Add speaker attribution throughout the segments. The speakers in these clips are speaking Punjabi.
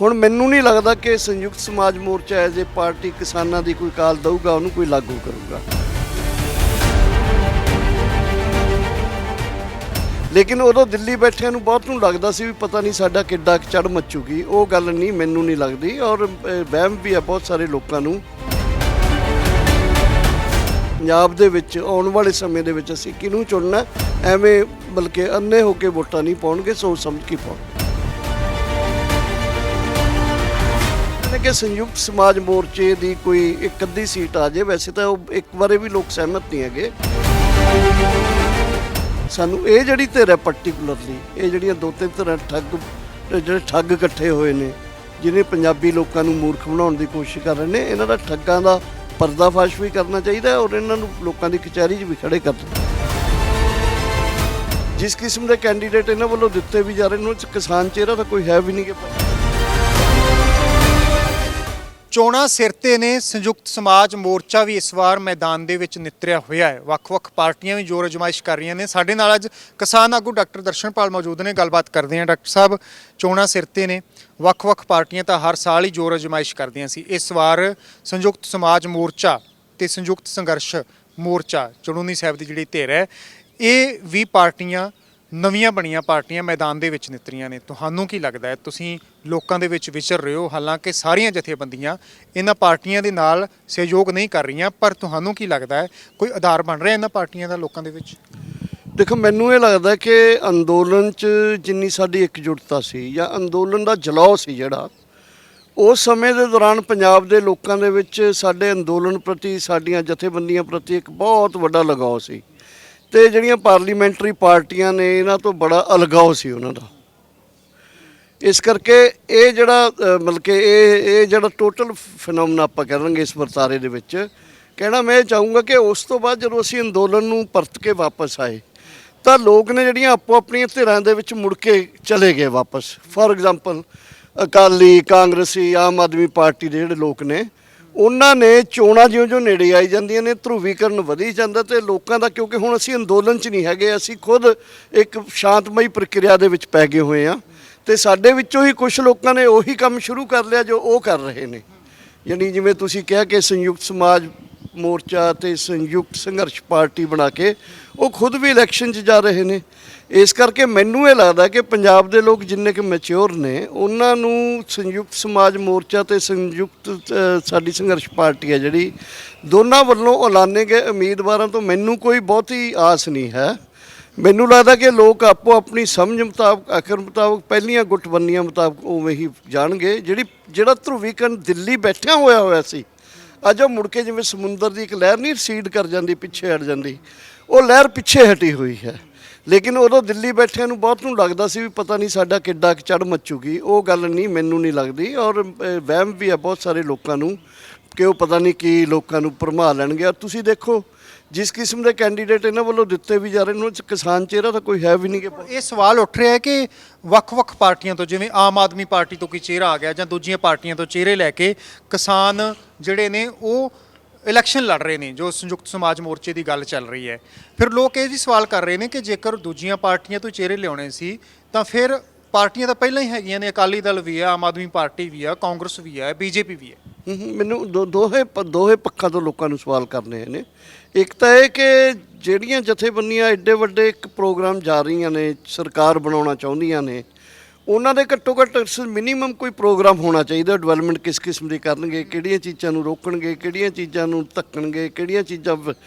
Speaker 1: ਹੁਣ ਮੈਨੂੰ ਨਹੀਂ ਲੱਗਦਾ ਕਿ ਸੰਯੁਕਤ ਸਮਾਜ ਮੋਰਚਾ ਐਜ਼ ਏ ਪਾਰਟੀ ਕਿਸਾਨਾਂ ਦੀ ਕੋਈ ਕਾਲ ਦਊਗਾ, ਉਹਨੂੰ ਕੋਈ ਲਾਗੂ ਕਰੂਗਾ। ਲੇਕਿਨ ਉਦੋਂ ਦਿੱਲੀ ਬੈਠਿਆਂ ਨੂੰ ਬਹੁਤ ਨੂੰ ਲੱਗਦਾ ਸੀ ਵੀ ਪਤਾ ਨਹੀਂ ਸਾਡਾ ਕਿੱਡਾ ਚੜ੍ਹ ਮੱਚੂਗੀ। ਉਹ ਗੱਲ ਨਹੀਂ, ਮੈਨੂੰ ਨਹੀਂ ਲੱਗਦੀ। ਔਰ ਵਹਿਮ ਵੀ ਆ ਬਹੁਤ ਸਾਰੇ ਲੋਕਾਂ ਨੂੰ। ਪੰਜਾਬ ਦੇ ਵਿੱਚ ਆਉਣ ਵਾਲੇ ਸਮੇਂ ਦੇ ਵਿੱਚ ਅਸੀਂ ਕਿਹਨੂੰ ਚੁਣਨਾ, ਐਵੇਂ ਬਲਕਿ ਅੰਨੇ ਹੋ ਕੇ ਵੋਟਾਂ ਨਹੀਂ ਪਾਉਣਗੇ, ਸੋਚ ਸਮਝ ਕੇ ਪਾਉਣਗੇ। ਕਿ ਸੰਯੁਕਤ ਸਮਾਜ ਮੋਰਚੇ ਦੀ ਕੋਈ ਇੱਕ ਅੱਧੀ ਸੀਟ ਆ ਜੇ, ਵੈਸੇ ਤਾਂ ਉਹ ਇੱਕ ਵਾਰੇ ਵੀ ਲੋਕ ਸਹਿਮਤ ਨਹੀਂ ਹੈਗੇ। ਸਾਨੂੰ ਇਹ ਜਿਹੜੀ ਧਿਰ ਹੈ ਪਾਰਟੀਕੂਲਰਲੀ, ਇਹ ਜਿਹੜੀਆਂ ਦੋ ਤਿੰਨ ਧਿਰਾਂ ਜਿਹੜੇ ਠੱਗ ਇਕੱਠੇ ਹੋਏ ਨੇ, ਜਿਹਨੇ ਪੰਜਾਬੀ ਲੋਕਾਂ ਨੂੰ ਮੂਰਖ ਬਣਾਉਣ ਦੀ ਕੋਸ਼ਿਸ਼ ਕਰ ਰਹੇ ਨੇ, ਇਹਨਾਂ ਦਾ ਠੱਗਾਂ ਦਾ ਪਰਦਾਫਾਸ਼ ਵੀ ਕਰਨਾ ਚਾਹੀਦਾ ਔਰ ਇਹਨਾਂ ਨੂੰ ਲੋਕਾਂ ਦੀ ਕਚਹਿਰੀ 'ਚ ਵੀ ਖੜੇ ਕਰਨਾ। ਜਿਸ ਕਿਸਮ ਦੇ ਕੈਂਡੀਡੇਟ ਇਹਨਾਂ ਵੱਲੋਂ ਦਿੱਤੇ ਵੀ ਜਾ ਰਹੇ ਨੇ, ਉਹ 'ਚ ਕਿਸਾਨ ਚਿਹਰਾ ਤਾਂ ਕੋਈ ਹੈ ਵੀ ਨਹੀਂ।
Speaker 2: ਚੋਣਾਂ ਸਿਰ ਤੇ ਨੇ। ਸੰਯੁਕਤ ਸਮਾਜ ਮੋਰਚਾ ਵੀ ਇਸ ਵਾਰ ਮੈਦਾਨ ਦੇ ਵਿੱਚ ਨਿਤਰਿਆ ਹੋਇਆ ਹੈ। ਵੱਖ-ਵੱਖ ਪਾਰਟੀਆਂ ਵੀ ਜ਼ੋਰ ਅਜ਼ਮਾਇਸ਼ ਕਰ ਰਹੀਆਂ ਨੇ। ਸਾਡੇ ਨਾਲ ਅੱਜ ਕਿਸਾਨ ਆਗੂ ਡਾਕਟਰ ਦਰਸ਼ਨਪਾਲ ਮੌਜੂਦ ਨੇ, ਗੱਲਬਾਤ ਕਰਦੇ ਹਾਂ। ਡਾਕਟਰ ਸਾਹਿਬ, ਚੋਣਾਂ ਸਿਰ ਤੇ ਨੇ, ਵੱਖ-ਵੱਖ ਪਾਰਟੀਆਂ ਤਾਂ ਹਰ ਸਾਲ ਹੀ ਜ਼ੋਰ ਅਜ਼ਮਾਇਸ਼ ਕਰਦੀਆਂ ਸੀ। ਇਸ ਵਾਰ ਸੰਯੁਕਤ ਸਮਾਜ ਮੋਰਚਾ ਤੇ ਸੰਯੁਕਤ ਸੰਘਰਸ਼ ਮੋਰਚਾ ਚੜੂੰਨੀ ਸਾਹਿਬ ਦੀ ਜਿਹੜੀ ਧਿਰ ਹੈ, ਇਹ ਵੀ ਪਾਰਟੀਆਂ ਨਵੀਆਂ ਬਣੀਆਂ ਪਾਰਟੀਆਂ ਮੈਦਾਨ ਦੇ ਵਿੱਚ ਨਿਤਰੀਆਂ ਨੇ। ਤੁਹਾਨੂੰ ਕੀ ਲੱਗਦਾ ਹੈ? ਤੁਸੀਂ ਲੋਕਾਂ ਦੇ ਵਿੱਚ ਵਿਚਰ ਰਹੇ ਹੋ, ਹਾਲਾਂਕਿ ਸਾਰੀਆਂ ਜਥੇਬੰਦੀਆਂ ਇਹਨਾਂ ਪਾਰਟੀਆਂ ਦੇ ਨਾਲ ਸਹਿਯੋਗ ਨਹੀਂ ਕਰ ਰਹੀਆਂ, ਪਰ ਤੁਹਾਨੂੰ ਕੀ ਲੱਗਦਾ ਹੈ ਕੋਈ ਆਧਾਰ ਬਣ ਰਿਹਾ ਇਹਨਾਂ ਪਾਰਟੀਆਂ ਦਾ ਲੋਕਾਂ ਦੇ ਵਿੱਚ?
Speaker 1: ਦੇਖੋ, ਮੈਨੂੰ ਇਹ ਲੱਗਦਾ ਕਿ ਅੰਦੋਲਨ 'ਚ ਜਿੰਨੀ ਸਾਡੀ ਇਕਜੁੱਟਤਾ ਸੀ ਜਾਂ ਅੰਦੋਲਨ ਦਾ ਜਲਾਉ ਸੀ ਜਿਹੜਾ, ਉਸ ਸਮੇਂ ਦੇ ਦੌਰਾਨ ਪੰਜਾਬ ਦੇ ਲੋਕਾਂ ਦੇ ਵਿੱਚ ਸਾਡੇ ਅੰਦੋਲਨ ਪ੍ਰਤੀ, ਸਾਡੀਆਂ ਜਥੇਬੰਦੀਆਂ ਪ੍ਰਤੀ ਇੱਕ ਬਹੁਤ ਵੱਡਾ ਲਗਾਓ ਸੀ। ਤੇ ਜਿਹੜੀਆਂ ਪਾਰਲੀਮੈਂਟਰੀ ਪਾਰਟੀਆਂ ਨੇ, ਇਹਨਾਂ ਤੋਂ ਬੜਾ ਅਲਗਾਓ ਸੀ ਉਹਨਾਂ ਦਾ। ਇਸ ਕਰਕੇ ਇਹ ਜਿਹੜਾ ਮਤਲਬ ਕਿ ਇਹ ਜਿਹੜਾ ਟੋਟਲ ਫਿਨੋਮੀਨਾ ਆਪਾਂ ਕਹਾਂਗੇ ਇਸ ਵਰਤਾਰੇ ਦੇ ਵਿੱਚ, ਕਹਿਣਾ ਮੈਂ ਇਹ ਚਾਹੂੰਗਾ ਕਿ ਉਸ ਤੋਂ ਬਾਅਦ ਜਦੋਂ ਅਸੀਂ ਅੰਦੋਲਨ ਨੂੰ ਪਰਤ ਕੇ ਵਾਪਸ ਆਏ, ਤਾਂ ਲੋਕ ਨੇ ਜਿਹੜੀਆਂ ਆਪੋ ਆਪਣੀਆਂ ਧਿਰਾਂ ਦੇ ਵਿੱਚ ਮੁੜ ਕੇ ਚਲੇ ਗਏ ਵਾਪਸ। ਫਾਰ ਐਗਜ਼ਾਮਪਲ ਅਕਾਲੀ, ਕਾਂਗਰਸੀ, ਆਮ ਆਦਮੀ ਪਾਰਟੀ ਦੇ ਜਿਹੜੇ ਲੋਕ ਨੇ, ਉਹਨਾਂ ਨੇ ਚੋਣਾਂ ਜਿਉਂ-ਜਿਉਂ ਨੇੜੇ ਆਈ ਜਾਂਦੀਆਂ ਨੇ, ਧਰੂਵੀਕਰਨ ਵਧੀ ਜਾਂਦਾ ਤੇ ਲੋਕਾਂ ਦਾ, ਕਿਉਂਕਿ ਹੁਣ ਅਸੀਂ ਅੰਦੋਲਨ 'ਚ ਨਹੀਂ ਹੈਗੇ, ਅਸੀਂ ਖੁਦ ਇੱਕ ਸ਼ਾਂਤਮਈ ਪ੍ਰਕਿਰਿਆ ਦੇ ਵਿੱਚ ਪੈ ਗਏ ਹੋਏ ਆ। ਤੇ ਸਾਡੇ ਵਿੱਚੋਂ ਹੀ ਕੁਝ ਲੋਕਾਂ ਨੇ ਉਹੀ ਕੰਮ ਸ਼ੁਰੂ ਕਰ ਲਿਆ ਜੋ ਉਹ ਕਰ ਰਹੇ ਨੇ। ਯਾਨੀ ਜਿਵੇਂ ਤੁਸੀਂ ਕਿਹਾ ਕਿ ਸੰਯੁਕਤ ਸਮਾਜ ਮੋਰਚਾ ਤੇ ਸੰਯੁਕਤ ਸੰਘਰਸ਼ ਪਾਰਟੀ ਬਣਾ ਕੇ ਉਹ ਖੁਦ ਵੀ ਇਲੈਕਸ਼ਨ 'ਚ ਜਾ ਰਹੇ ਨੇ। ਇਸ ਕਰਕੇ ਮੈਨੂੰ ਇਹ ਲੱਗਦਾ ਕਿ ਪੰਜਾਬ ਦੇ ਲੋਕ ਜਿੰਨੇ ਕਿ ਮੈਚਿਓਰ ਨੇ, ਉਹਨਾਂ ਨੂੰ ਸੰਯੁਕਤ ਸਮਾਜ ਮੋਰਚਾ ਤੇ ਸੰਯੁਕਤ ਸਾਡੀ ਸੰਘਰਸ਼ ਪਾਰਟੀ ਹੈ ਜਿਹੜੀ, ਦੋਨਾਂ ਵੱਲੋਂ ਐਲਾਨੇ ਗਏ ਉਮੀਦਵਾਰਾਂ ਤੋਂ ਮੈਨੂੰ ਕੋਈ ਬਹੁਤੀ ਆਸ ਨਹੀਂ ਹੈ। ਮੈਨੂੰ ਲੱਗਦਾ ਕਿ ਲੋਕ ਆਪੋ ਆਪਣੀ ਸਮਝ ਮੁਤਾਬਕ, ਆਖਰ ਮੁਤਾਬਕ, ਪਹਿਲੀਆਂ ਗੁੱਟਬੰਦੀਆਂ ਮੁਤਾਬਕ ਉਵੇਂ ਹੀ ਜਾਣਗੇ। ਜਿਹੜਾ ਧਰੂਵੀਕਰਨ ਦਿੱਲੀ ਬੈਠਿਆ ਹੋਇਆ ਸੀ, ਅੱਜ ਉਹ ਮੁੜ ਕੇ ਜਿਵੇਂ ਸਮੁੰਦਰ ਦੀ ਇੱਕ ਲਹਿਰ ਨਹੀਂ ਰੀਸੀਡ ਕਰ ਜਾਂਦੀ, ਪਿੱਛੇ ਹਟ ਜਾਂਦੀ, ਉਹ ਲਹਿਰ ਪਿੱਛੇ ਹਟੀ ਹੋਈ ਹੈ। ਲੇਕਿਨ ਉਦੋਂ ਦਿੱਲੀ ਬੈਠਿਆਂ ਨੂੰ ਬਹੁਤ ਨੂੰ ਲੱਗਦਾ ਸੀ ਵੀ ਪਤਾ ਨਹੀਂ ਸਾਡਾ ਕਿੱਡਾ ਚੜ੍ਹ ਮੱਚੂਗੀ। ਉਹ ਗੱਲ ਨਹੀਂ, ਮੈਨੂੰ ਨਹੀਂ ਲੱਗਦੀ। ਔਰ ਵਹਿਮ ਵੀ ਆ ਬਹੁਤ ਸਾਰੇ ਲੋਕਾਂ ਨੂੰ ਕਿ ਉਹ ਪਤਾ ਨਹੀਂ ਕੀ ਲੋਕਾਂ ਨੂੰ ਭਰਮਾ ਲੈਣਗੇ। ਔਰ ਤੁਸੀਂ ਦੇਖੋ, ਜਿਸ ਕਿਸਮ ਦੇ ਕੈਂਡੀਡੇਟ ਇਹਨਾਂ ਵੱਲੋਂ ਦਿੱਤੇ ਵੀ ਜਾ ਰਹੇ ਨੇ, ਉਹ 'ਚ ਕਿਸਾਨ ਚਿਹਰਾ ਤਾਂ ਕੋਈ ਹੈ ਵੀ ਨਹੀਂ।
Speaker 2: ਇਹ ਸਵਾਲ ਉੱਠ ਰਿਹਾ ਹੈ ਕਿ ਵੱਖ-ਵੱਖ ਪਾਰਟੀਆਂ ਤੋਂ, ਜਿਵੇਂ ਆਮ ਆਦਮੀ ਪਾਰਟੀ ਤੋਂ ਕੋਈ ਚਿਹਰਾ ਆ ਗਿਆ ਜਾਂ ਦੂਜੀਆਂ ਪਾਰਟੀਆਂ ਤੋਂ ਚਿਹਰੇ ਲੈ ਕੇ ਕਿਸਾਨ ਜਿਹੜੇ ਨੇ ਉਹ ਇਲੈਕਸ਼ਨ ਲੜ ਰਹੇ ਨੇ, ਜੋ ਸੰਯੁਕਤ ਸਮਾਜ ਮੋਰਚੇ ਦੀ ਗੱਲ ਚੱਲ ਰਹੀ ਹੈ। ਫਿਰ ਲੋਕ ਇਹ ਵੀ ਸਵਾਲ ਕਰ ਰਹੇ ਨੇ ਕਿ ਜੇਕਰ ਦੂਜੀਆਂ ਪਾਰਟੀਆਂ ਤੋਂ ਚਿਹਰੇ ਲਿਆਉਣੇ ਸੀ ਤਾਂ ਫਿਰ ਪਾਰਟੀਆਂ ਤਾਂ ਪਹਿਲਾਂ ਹੀ ਹੈਗੀਆਂ ਨੇ, ਅਕਾਲੀ ਦਲ ਵੀ ਹੈ, ਆਮ ਆਦਮੀ ਪਾਰਟੀ ਵੀ ਹੈ, ਕਾਂਗਰਸ ਵੀ ਹੈ, ਬੀਜੇਪੀ ਵੀ ਹੈ।
Speaker 1: ਮੈਨੂੰ ਦੋਹੇ ਪੱਖਾਂ ਤੋਂ ਲੋਕਾਂ ਨੂੰ ਸਵਾਲ ਕਰਨੇ ਨੇ। ਇੱਕ ਤਾਂ ਇਹ ਕਿ ਜਿਹੜੀਆਂ ਜਥੇਬੰਦੀਆਂ ਐਡੇ ਵੱਡੇ ਇੱਕ ਪ੍ਰੋਗਰਾਮ ਜਾ ਰਹੀਆਂ ਨੇ, ਸਰਕਾਰ ਬਣਾਉਣਾ ਚਾਹੁੰਦੀਆਂ ਨੇ, ਉਹਨਾਂ ਦੇ ਘੱਟੋ ਘੱਟ ਮਿਨੀਮਮ ਕੋਈ ਪ੍ਰੋਗਰਾਮ ਹੋਣਾ ਚਾਹੀਦਾ। ਡਿਵੈਲਪਮੈਂਟ ਕਿਸ ਕਿਸਮ ਦੀ ਕਰਨਗੇ, ਕਿਹੜੀਆਂ ਚੀਜ਼ਾਂ ਨੂੰ ਰੋਕਣਗੇ, ਕਿਹੜੀਆਂ ਚੀਜ਼ਾਂ ਨੂੰ ਧੱਕਣਗੇ, ਕਿਹੜੀਆਂ ਚੀਜ਼ਾਂ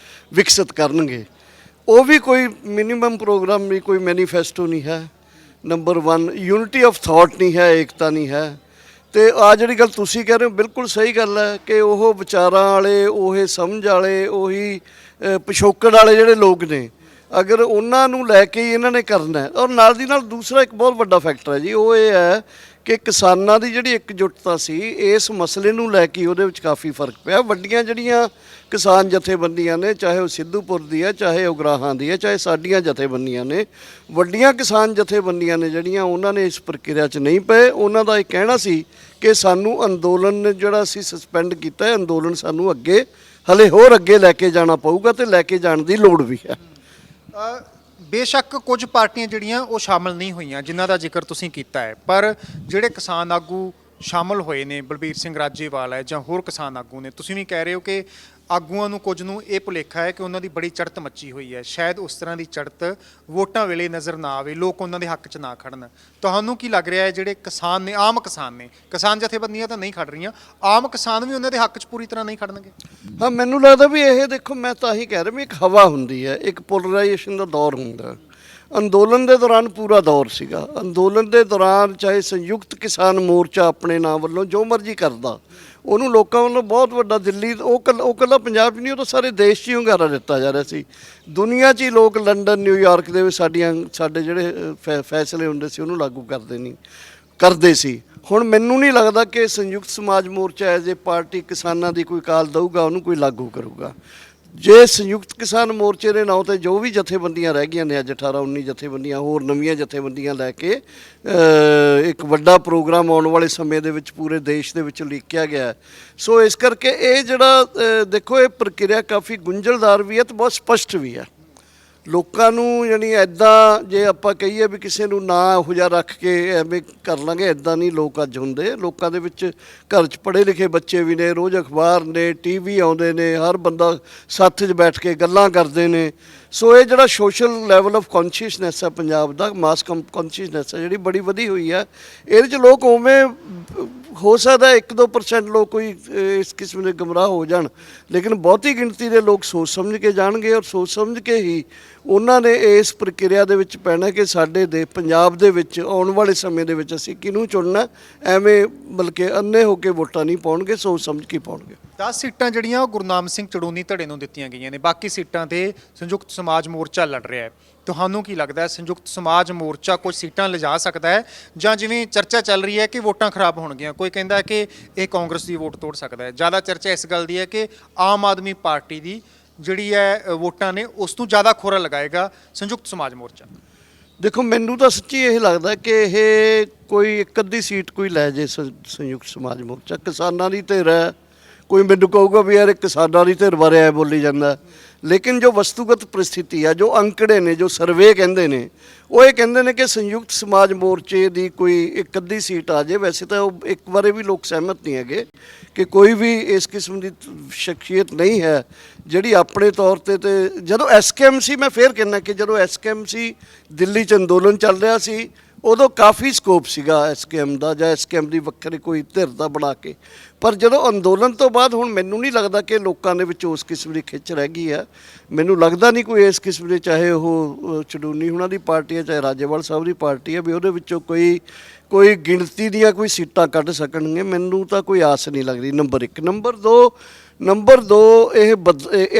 Speaker 1: ਵਿਕਸਿਤ ਕਰਨਗੇ, ਉਹ ਵੀ ਕੋਈ ਮਿਨੀਮਮ ਪ੍ਰੋਗਰਾਮ ਨਹੀਂ, ਕੋਈ ਮੈਨੀਫੈਸਟੋ ਨਹੀਂ ਹੈ। ਨੰਬਰ 1 ਯੂਨਿਟੀ ਆਫ ਥਾਟ ਨਹੀਂ ਹੈ, ਏਕਤਾ ਨਹੀਂ ਹੈ। ਤੇ ਆ ਜਿਹੜੀ ਗੱਲ ਤੁਸੀਂ ਕਹਿ ਰਹੇ ਹੋ, ਬਿਲਕੁਲ ਸਹੀ ਗੱਲ ਹੈ ਕਿ ਉਹ ਵਿਚਾਰਾਂ ਵਾਲੇ, ਉਹ ਸਮਝ ਵਾਲੇ, ਉਹੀ ਪਿਛੋਕੜ ਵਾਲੇ ਜਿਹੜੇ ਲੋਕ ਨੇ, ਅਗਰ ਉਹਨਾਂ ਨੂੰ ਲੈ ਕੇ ਹੀ ਇਹਨਾਂ ਨੇ ਕਰਨਾ ਹੈ। ਔਰ ਨਾਲ ਦੀ ਨਾਲ ਦੂਸਰਾ ਇੱਕ ਬਹੁਤ ਵੱਡਾ ਫੈਕਟਰ ਹੈ ਜੀ, ਉਹ ਇਹ ਹੈ ਕਿ ਕਿਸਾਨਾਂ ਦੀ ਜਿਹੜੀ ਇਕਜੁੱਟਤਾ ਸੀ ਇਸ ਮਸਲੇ ਨੂੰ ਲੈ ਕੇ, ਉਹਦੇ ਵਿੱਚ ਕਾਫੀ ਫਰਕ ਪਿਆ। ਵੱਡੀਆਂ ਜਿਹੜੀਆਂ ਕਿਸਾਨ ਜਥੇਬੰਦੀਆਂ ਨੇ, ਚਾਹੇ ਉਹ ਸਿੱਧੂਪੁਰ ਦੀ ਹੈ, ਚਾਹੇ ਉਗਰਾਹਾਂ ਦੀ ਹੈ, ਚਾਹੇ ਸਾਡੀਆਂ ਜਥੇਬੰਦੀਆਂ ਨੇ, ਵੱਡੀਆਂ ਕਿਸਾਨ ਜਥੇਬੰਦੀਆਂ ਨੇ ਜਿਹੜੀਆਂ, ਉਹਨਾਂ ਨੇ ਇਸ ਪ੍ਰਕਿਰਿਆ 'ਚ ਨਹੀਂ ਪਏ। ਉਹਨਾਂ ਦਾ ਇਹ ਕਹਿਣਾ ਸੀ ਕਿ ਸਾਨੂੰ ਅੰਦੋਲਨ ਜਿਹੜਾ ਅਸੀਂ ਸਸਪੈਂਡ ਕੀਤਾ ਹੈ, ਅੰਦੋਲਨ ਸਾਨੂੰ ਅੱਗੇ ਹਲੇ ਹੋਰ ਅੱਗੇ ਲੈ ਕੇ ਜਾਣਾ ਪਊਗਾ ਤੇ ਲੈ ਕੇ ਜਾਣ ਦੀ ਲੋੜ ਵੀ ਹੈ।
Speaker 2: ਬੇਸ਼ੱਕ ਕੁਝ ਪਾਰਟੀਆਂ ਜਿਹੜੀਆਂ ਉਹ ਸ਼ਾਮਲ ਨਹੀਂ ਹੋਈਆਂ ਜਿਨ੍ਹਾਂ ਦਾ ਜ਼ਿਕਰ ਤੁਸੀਂ ਕੀਤਾ ਹੈ, ਪਰ ਜਿਹੜੇ ਕਿਸਾਨ ਆਗੂ ਸ਼ਾਮਲ ਹੋਏ ਨੇ, ਬਲਬੀਰ ਸਿੰਘ ਰਾਜੇਵਾਲ ਹੈ ਜਾਂ ਹੋਰ ਕਿਸਾਨ ਆਗੂ ਨੇ, ਤੁਸੀਂ ਵੀ ਕਹਿ ਰਹੇ ਹੋ ਕਿ ਆਗੂਆਂ ਨੂੰ ਕੁਝ ਨੂੰ ਇਹ ਭੁਲੇਖਾ ਹੈ ਕਿ ਉਹਨਾਂ ਦੀ ਬੜੀ ਚੜ੍ਹਤ ਮੱਚੀ ਹੋਈ ਹੈ, ਸ਼ਾਇਦ ਉਸ ਤਰ੍ਹਾਂ ਦੀ ਚੜ੍ਹਤ ਵੋਟਾਂ ਵੇਲੇ ਨਜ਼ਰ ਨਾ ਆਵੇ, ਲੋਕ ਉਹਨਾਂ ਦੇ ਹੱਕ 'ਚ ਨਾ ਖੜਨ। ਤੁਹਾਨੂੰ ਕੀ ਲੱਗ ਰਿਹਾ ਹੈ ਜਿਹੜੇ ਕਿਸਾਨ ਨੇ, ਆਮ ਕਿਸਾਨ ਨੇ, ਕਿਸਾਨ ਜਥੇਬੰਦੀਆਂ ਤਾਂ ਨਹੀਂ ਖੜ ਰਹੀਆਂ, ਆਮ ਕਿਸਾਨ ਵੀ ਉਹਨਾਂ ਦੇ ਹੱਕ 'ਚ ਪੂਰੀ ਤਰ੍ਹਾਂ ਨਹੀਂ ਖੜਨਗੇ?
Speaker 1: ਹਾਂ, ਮੈਨੂੰ ਲੱਗਦਾ ਵੀ ਇਹ ਦੇਖੋ, ਮੈਂ ਤਾਂ ਹੀ ਕਹਿ ਰਿਹਾ ਵੀ ਇੱਕ ਹਵਾ ਹੁੰਦੀ ਹੈ, ਇੱਕ ਪੋਲਰਾਈਜੇਸ਼ਨ ਦਾ ਦੌਰ ਹੁੰਦਾ। ਅੰਦੋਲਨ ਦੇ ਦੌਰਾਨ ਪੂਰਾ ਦੌਰ ਸੀਗਾ। ਅੰਦੋਲਨ ਦੇ ਦੌਰਾਨ ਚਾਹੇ ਸੰਯੁਕਤ ਕਿਸਾਨ ਮੋਰਚਾ ਆਪਣੇ ਨਾਂ ਵੱਲੋਂ ਜੋ ਮਰਜ਼ੀ ਕਰਦਾ, ਉਹਨੂੰ ਲੋਕਾਂ ਵੱਲੋਂ ਬਹੁਤ ਵੱਡਾ ਦਿੱਲੀ, ਉਹ ਇਕੱਲਾ ਪੰਜਾਬ 'ਚ ਨਹੀਂ, ਉਹ ਤਾਂ ਸਾਰੇ ਦੇਸ਼ 'ਚ ਹੀ ਹੁੰਗਾਰਾ ਦਿੱਤਾ ਜਾ ਰਿਹਾ ਸੀ। ਦੁਨੀਆ 'ਚ ਹੀ ਲੋਕ ਲੰਡਨ, ਨਿਊਯਾਰਕ ਦੇ ਵਿੱਚ ਸਾਡੇ ਜਿਹੜੇ ਫੈਸਲੇ ਹੁੰਦੇ ਸੀ ਉਹਨੂੰ ਲਾਗੂ ਕਰਦੇ ਸੀ। ਹੁਣ ਮੈਨੂੰ ਨਹੀਂ ਲੱਗਦਾ ਕਿ ਸੰਯੁਕਤ ਸਮਾਜ ਮੋਰਚਾ ਐਜ਼ ਏ ਪਾਰਟੀ ਕਿਸਾਨਾਂ ਦੀ ਕੋਈ ਕਾਲ ਦਊਗਾ, ਉਹਨੂੰ ਕੋਈ ਲਾਗੂ ਕਰੂਗਾ। ਜੇ ਸੰਯੁਕਤ ਕਿਸਾਨ ਮੋਰਚੇ ਦੇ ਨਾਂ 'ਤੇ ਜੋ ਵੀ ਜਥੇਬੰਦੀਆਂ ਰਹਿ ਗਈਆਂ ਨੇ, ਅੱਜ 18-19 ਜਥੇਬੰਦੀਆਂ ਹੋਰ ਨਵੀਆਂ ਜਥੇਬੰਦੀਆਂ ਲੈ ਕੇ ਇੱਕ ਵੱਡਾ ਪ੍ਰੋਗਰਾਮ ਆਉਣ ਵਾਲੇ ਸਮੇਂ ਦੇ ਵਿੱਚ ਪੂਰੇ ਦੇਸ਼ ਦੇ ਵਿੱਚ ਉਲੀਕਿਆ ਗਿਆ। ਸੋ ਇਸ ਕਰਕੇ ਇਹ ਜਿਹੜਾ ਦੇਖੋ, ਇਹ ਪ੍ਰਕਿਰਿਆ ਕਾਫੀ ਗੁੰਝਲਦਾਰ ਵੀ ਹੈ ਤੇ ਬਹੁਤ ਸਪਸ਼ਟ ਵੀ ਹੈ। ਲੋਕਾਂ ਨੂੰ ਯਾਨੀ ਐਦਾਂ ਜੇ ਆਪਾਂ ਕਹੀਏ ਵੀ ਕਿਸੇ ਨੂੰ ਨਾ ਇਹੋ ਜਿਹਾ ਰੱਖ ਕੇ ਐਵੇਂ ਕਰ ਲਾਂਗੇ, ਐਦਾਂ ਨਹੀਂ ਲੋਕ ਅੱਜ ਹੁੰਦੇ। ਲੋਕਾਂ ਦੇ ਵਿੱਚ ਘਰ 'ਚ ਪੜ੍ਹੇ ਲਿਖੇ ਬੱਚੇ ਵੀ ਨੇ, ਰੋਜ਼ ਅਖਬਾਰ ਨੇ, TV ਆਉਂਦੇ ਨੇ, ਹਰ ਬੰਦਾ ਸਾਥ 'ਚ ਬੈਠ ਕੇ ਗੱਲਾਂ ਕਰਦੇ ਨੇ। ਸੋ ਇਹ ਜਿਹੜਾ ਸੋਸ਼ਲ ਲੈਵਲ ਆਫ ਕੌਨਸ਼ੀਅਸਨੈਸ ਹੈ ਪੰਜਾਬ ਦਾ, ਮਾਸ ਕੌਨਸ਼ੀਅਸਨੈਸ ਹੈ ਜਿਹੜੀ ਬੜੀ ਵਧੀ ਹੋਈ ਹੈ। ਇਹਦੇ 'ਚ ਲੋਕ ਉਵੇਂ ਹੋ ਸਕਦਾ 1-2% ਲੋਕ ਕੋਈ ਇਸ ਕਿਸਮ ਦੇ ਗੁੰਮਰਾਹ ਹੋ ਜਾਣ, ਲੇਕਿਨ ਬਹੁਤੀ ਗਿਣਤੀ ਦੇ ਲੋਕ ਸੋਚ ਸਮਝ ਕੇ ਜਾਣਗੇ, ਔਰ ਸੋਚ ਸਮਝ ਕੇ ਹੀ ਉਹਨਾਂ ਨੇ ਇਸ ਪ੍ਰਕਿਰਿਆ ਦੇ ਵਿੱਚ ਪੈਣਾ ਕਿ ਸਾਡੇ ਦੇ ਪੰਜਾਬ ਦੇ ਵਿੱਚ ਆਉਣ ਵਾਲੇ ਸਮੇਂ ਦੇ ਵਿੱਚ ਅਸੀਂ ਕਿਹਨੂੰ ਚੁਣਨਾ। ਐਵੇਂ ਬਲਕਿ ਅੰਨੇ ਹੋ ਕੇ ਵੋਟਾਂ ਨਹੀਂ ਪਾਉਣਗੇ, ਸੋਚ ਸਮਝ ਕੇ ਪਾਉਣਗੇ।
Speaker 2: 10 ਸੀਟਾਂ ਜਿਹੜੀਆਂ ਉਹ ਗੁਰਨਾਮ ਸਿੰਘ ਚੜੂਨੀ ਧੜੇ ਨੂੰ ਦਿੱਤੀਆਂ ਗਈਆਂ ਨੇ, ਬਾਕੀ ਸੀਟਾਂ ਤੇ ਸੰਯੁਕਤ ਸਮਾਜ ਮੋਰਚਾ ਲੜ ਰਿਹਾ ਹੈ। ਤੁਹਾਨੂੰ ਕੀ ਲੱਗਦਾ ਹੈ, ਸੰਯੁਕਤ ਸਮਾਜ ਮੋਰਚਾ ਕੁਝ ਸੀਟਾਂ ਲਿਜਾ ਸਕਦਾ ਹੈ, ਜਾਂ ਜਿਵੇਂ ਚਰਚਾ ਚੱਲ ਰਹੀ ਹੈ ਕਿ ਵੋਟਾਂ ਖਰਾਬ ਹੋਣਗੀਆਂ, ਕੋਈ ਕਹਿੰਦਾ ਹੈ ਕਿ ਇਹ ਕਾਂਗਰਸ ਦੀ ਵੋਟ ਤੋੜ ਸਕਦਾ ਹੈ। ਜ਼ਿਆਦਾ ਚਰਚਾ ਇਸ ਗੱਲ ਦੀ ਹੈ ਕਿ ਆਮ ਆਦਮੀ ਪਾਰਟੀ ਦੀ ਜਿਹੜੀ ਹੈ ਵੋਟਾਂ ਨੇ ਉਸ ਤੋਂ ਜ਼ਿਆਦਾ ਖੋਰਾ ਲਗਾਏਗਾ ਸੰਯੁਕਤ ਸਮਾਜ ਮੋਰਚਾ।
Speaker 1: ਦੇਖੋ, ਮੈਨੂੰ ਤਾਂ ਸੱਚੀ ਇਹ ਲੱਗਦਾ ਕਿ ਇਹ ਕੋਈ ਇੱਕ ਅੱਧੀ ਸੀਟ ਕੋਈ ਲੈ ਜੇ ਸੰਯੁਕਤ ਸਮਾਜ ਮੋਰਚਾ। ਕਿਸਾਨਾਂ ਦੀ ਧਿਰ ਹੈ, ਕੋਈ ਮੈਨੂੰ ਕਹੂਗਾ ਵੀ ਯਾਰ ਇਹ ਕਿਸਾਨਾਂ ਦੀ ਧਿਰ ਬਾਰੇ ਐ ਬੋਲੀ ਜਾਂਦਾ, ਲੇਕਿਨ ਜੋ ਵਸਤੂਗਤ ਪ੍ਰਸਥਿਤੀ ਆ, ਜੋ ਅੰਕੜੇ ਨੇ, ਜੋ ਸਰਵੇ ਕਹਿੰਦੇ ਨੇ, ਉਹ ਇਹ ਕਹਿੰਦੇ ਨੇ ਕਿ ਸੰਯੁਕਤ ਸਮਾਜ ਮੋਰਚੇ ਦੀ ਕੋਈ ਇੱਕ ਅੱਧੀ ਸੀਟ ਆ ਜੇ। ਵੈਸੇ ਤਾਂ ਉਹ ਇੱਕ ਬਾਰੇ ਵੀ ਲੋਕ ਸਹਿਮਤ ਨਹੀਂ ਹੈਗੇ ਕਿ ਕੋਈ ਵੀ ਇਸ ਕਿਸਮ ਦੀ ਸ਼ਖਸੀਅਤ ਨਹੀਂ ਹੈ ਜਿਹੜੀ ਆਪਣੇ ਤੌਰ ਤੇ ਜਦੋਂ SKM, ਮੈਂ ਫੇਰ ਕਹਿੰਦਾ ਕਿ ਜਦੋਂ SKM ਦਿੱਲੀ 'ਚ ਅੰਦੋਲਨ ਚੱਲ ਰਿਹਾ ਸੀ, ਉਦੋਂ ਕਾਫੀ ਸਕੋਪ ਸੀਗਾ SKM ਦਾ, ਜਾਂ SKM ਦੀ ਵੱਖਰੀ ਕੋਈ ਧਿਰ ਦਾ ਬਣਾ ਕੇ। ਪਰ ਜਦੋਂ ਅੰਦੋਲਨ ਤੋਂ ਬਾਅਦ ਹੁਣ ਮੈਨੂੰ ਨਹੀਂ ਲੱਗਦਾ ਕਿ ਲੋਕਾਂ ਦੇ ਵਿੱਚ ਉਸ ਕਿਸਮ ਦੀ ਖਿੱਚ ਰਹਿ ਗਈ ਹੈ। ਮੈਨੂੰ ਲੱਗਦਾ ਨਹੀਂ ਕੋਈ ਇਸ ਕਿਸਮ ਦੇ, ਚਾਹੇ ਉਹ ਚੜੂਨੀ ਹੁਣਾਂ ਦੀ ਪਾਰਟੀ ਹੈ, ਚਾਹੇ ਰਾਜੇਵਾਲ ਸਾਹਿਬ ਦੀ ਪਾਰਟੀ ਹੈ, ਵੀ ਉਹਦੇ ਵਿੱਚੋਂ ਕੋਈ ਗਿਣਤੀ ਦੀਆਂ ਕੋਈ ਸੀਟਾਂ ਕੱਢ ਸਕਣਗੇ। ਮੈਨੂੰ ਤਾਂ ਕੋਈ ਆਸ ਨਹੀਂ ਲੱਗਦੀ। ਨੰਬਰ 1। ਨੰਬਰ 2 ਇਹ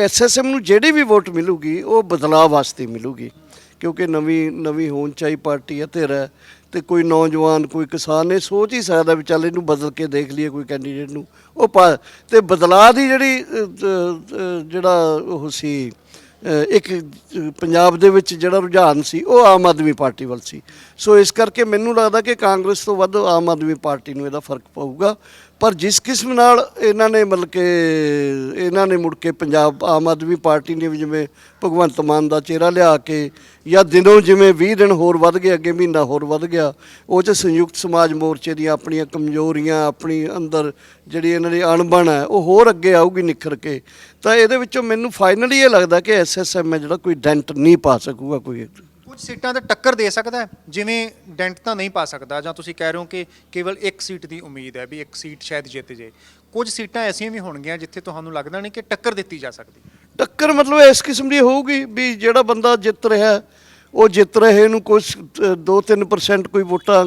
Speaker 1: SSM ਨੂੰ ਜਿਹੜੀ ਵੀ ਵੋਟ ਮਿਲੂਗੀ ਉਹ ਬਦਲਾਅ ਵਾਸਤੇ ਮਿਲੂਗੀ, ਕਿਉਂਕਿ ਨਵੀਂ ਹੋਣ ਚਾਹੀ ਪਾਰਟੀ ਹੈ, ਧਿਰ ਹੈ, ਤੇ ਕੋਈ ਨੌਜਵਾਨ, ਕੋਈ ਕਿਸਾਨ ਇਹ ਸੋਚ ਹੀ ਸਕਦਾ ਵੀ ਚੱਲ ਇਹਨੂੰ ਬਦਲ ਕੇ ਦੇਖ ਲਈਏ ਕੋਈ ਕੈਂਡੀਡੇਟ ਨੂੰ। ਤੇ ਬਦਲਾਅ ਦੀ ਜਿਹੜਾ ਉਹ ਸੀ ਇੱਕ ਪੰਜਾਬ ਦੇ ਵਿੱਚ ਜਿਹੜਾ ਰੁਝਾਨ ਸੀ, ਉਹ ਆਮ ਆਦਮੀ ਪਾਰਟੀ ਵੱਲ ਸੀ। ਸੋ ਇਸ ਕਰਕੇ ਮੈਨੂੰ ਲੱਗਦਾ ਕਿ ਕਾਂਗਰਸ ਤੋਂ ਵੱਧ ਆਮ ਆਦਮੀ ਪਾਰਟੀ ਨੂੰ ਇਹਦਾ ਫਰਕ ਪਊਗਾ। ਪਰ ਜਿਸ ਕਿਸਮ ਨਾਲ ਇਹਨਾਂ ਨੇ ਮੁੜ ਕੇ ਪੰਜਾਬ ਆਮ ਆਦਮੀ ਪਾਰਟੀ ਨੇ ਵੀ ਜਿਵੇਂ ਭਗਵੰਤ ਮਾਨ ਦਾ ਚਿਹਰਾ ਲਿਆ ਕੇ, ਜਾਂ ਦਿਨੋਂ ਜਿਵੇਂ 20 ਦਿਨ ਹੋਰ ਵੱਧ ਗਏ, ਅੱਗੇ ਮਹੀਨਾ ਹੋਰ ਵੱਧ ਗਿਆ, ਉਹ 'ਚ ਸੰਯੁਕਤ ਸਮਾਜ ਮੋਰਚੇ ਦੀਆਂ ਆਪਣੀਆਂ ਕਮਜ਼ੋਰੀਆਂ, ਆਪਣੀ ਅੰਦਰ ਜਿਹੜੀ ਇਹਨਾਂ ਦੀ ਅਣਬਣ ਹੈ, ਉਹ ਹੋਰ ਅੱਗੇ ਆਊਗੀ ਨਿਖਰ ਕੇ। ਤਾਂ ਇਹਦੇ ਵਿੱਚੋਂ ਮੈਨੂੰ ਫਾਈਨਲੀ ਇਹ ਲੱਗਦਾ ਕਿ SSM ਹੈ ਜਿਹੜਾ ਕੋਈ ਡੈਂਟ ਨਹੀਂ ਪਾ ਸਕੂਗਾ। ਕੁਝ
Speaker 2: ਸੀਟਾਂ ਤੇ ਟੱਕਰ ਦੇ ਸਕਦਾ ਹੈ, ਜਿਵੇਂ ਡੈਂਟ ਤਾਂ ਨਹੀਂ ਪਾ ਸਕਦਾ, ਜਾਂ ਤੁਸੀਂ ਕਹਿ ਰਹੇ ਹੋ ਕਿ ਕੇਵਲ ਇੱਕ ਸੀਟ ਦੀ ਉਮੀਦ ਹੈ ਵੀ ਇੱਕ ਸੀਟ ਸ਼ਾਇਦ ਜਿੱਤ ਜੇ। ਕੁਝ ਸੀਟਾਂ ਐਸੀਆਂ ਵੀ ਹੋਣਗੀਆਂ ਜਿੱਥੇ ਤੁਹਾਨੂੰ ਲੱਗਦਾ ਨਹੀਂ ਕਿ ਟੱਕਰ ਦਿੱਤੀ ਜਾ ਸਕਦੀ। ਟੱਕਰ
Speaker 1: ਮਤਲਬ ਇਸ ਕਿਸਮ ਦੀ ਹੋਊਗੀ ਵੀ ਜਿਹੜਾ ਬੰਦਾ ਜਿੱਤ ਰਿਹਾ, ਉਹ ਜਿੱਤ ਰਹੇ ਨੂੰ ਕੁਛ 2-3% ਕੋਈ ਵੋਟਾਂ